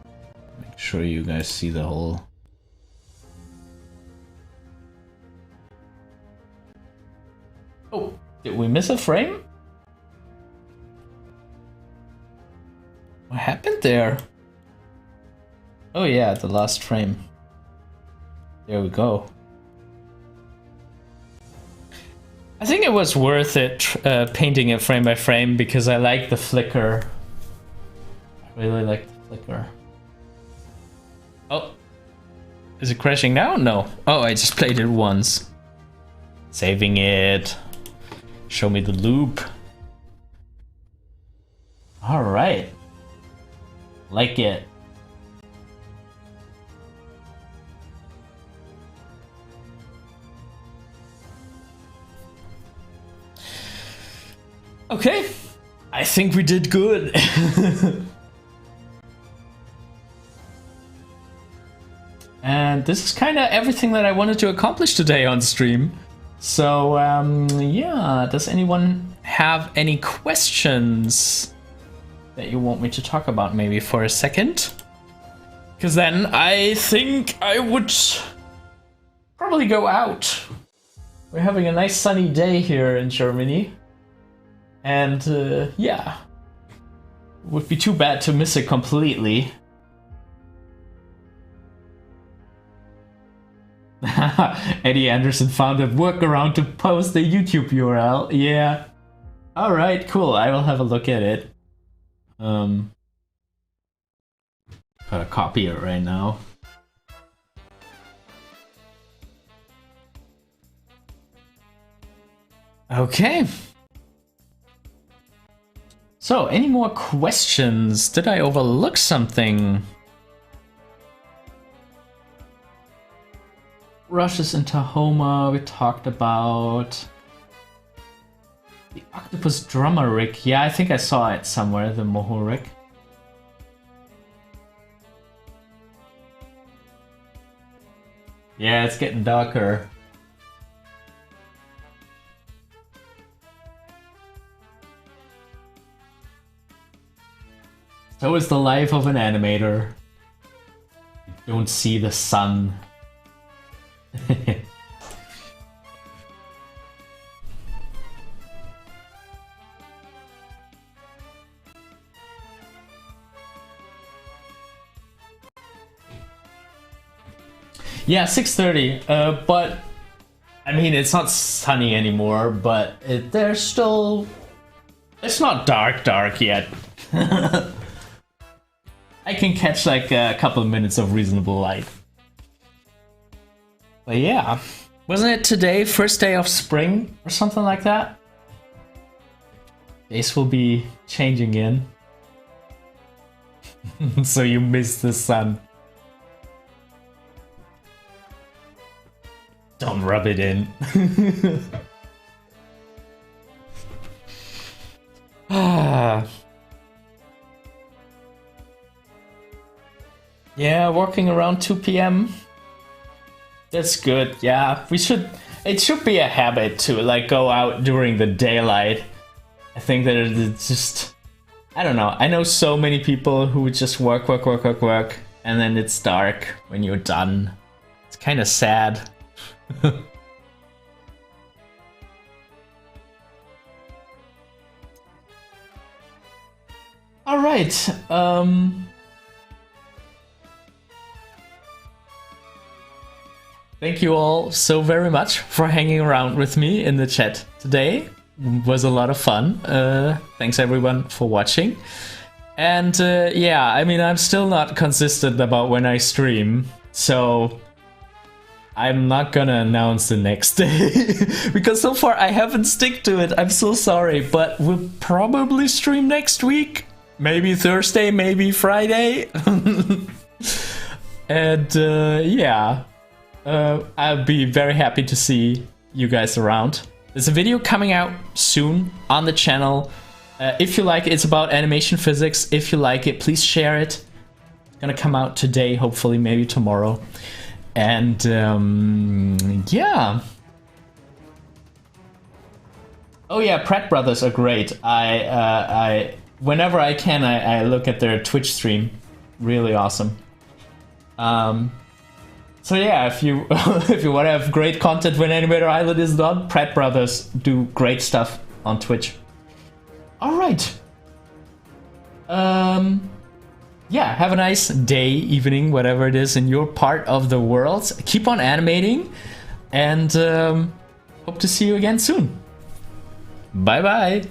Speaker 1: make sure you guys see the whole... Oh, did we miss a frame? What happened there? Oh yeah, the last frame. There we go. I think it was worth it painting it frame by frame because I like the flicker. I really like the flicker. Oh, is it crashing now? No. Oh, I just played it once. Saving it. Show me the loop. All right. Like it. Okay, I think we did good. And this is kind of everything that I wanted to accomplish today on stream. So, yeah, does anyone have any questions that you want me to talk about maybe for a second? Because then I think I would probably go out. We're having a nice sunny day here in Germany. And yeah, would be too bad to miss it completely. Eddie Anderson found a workaround to post the YouTube URL. Yeah. All right, cool. I will have a look at it. Gotta copy it right now. Okay. So, any more questions? Did I overlook something? Rushes into Homer, we talked about. The octopus drummer rig. Yeah, I think I saw it somewhere, the Moho rig. Yeah, it's getting darker. So is the life of an animator. You don't see the sun. Yeah, 6:30. But I mean, it's not sunny anymore. But there's still. It's not dark yet. I can catch like a couple of minutes of reasonable light. But yeah, wasn't it today, first day of spring or something like that? Days will be changing in. So you miss the sun. Don't rub it in. Yeah, working around 2 p.m. That's good. Yeah, it should be a habit to like go out during the daylight. I think that it's just, I don't know. I know so many people who just work, and then it's dark when you're done. It's kind of sad. All right. Thank you all so very much for hanging around with me in the chat today. It was a lot of fun. Thanks everyone for watching. And yeah, I mean, I'm still not consistent about when I stream. So I'm not gonna announce the next day because so far I haven't stick to it. I'm so sorry, but we'll probably stream next week. Maybe Thursday, maybe Friday. And yeah, I'll be very happy to see you guys around. There's a video coming out soon on the channel. If you like it, it's about animation physics. If you like it, please share it. It's gonna come out today, hopefully, maybe tomorrow. And yeah. Oh yeah, Pratt Brothers are great. I whenever I can, I look at their Twitch stream. Really awesome. So yeah, if you if you want to have great content when Animator Island is done, Pratt Brothers do great stuff on Twitch. All right. Yeah, have a nice day, evening, whatever it is in your part of the world. Keep on animating, and hope to see you again soon. Bye bye.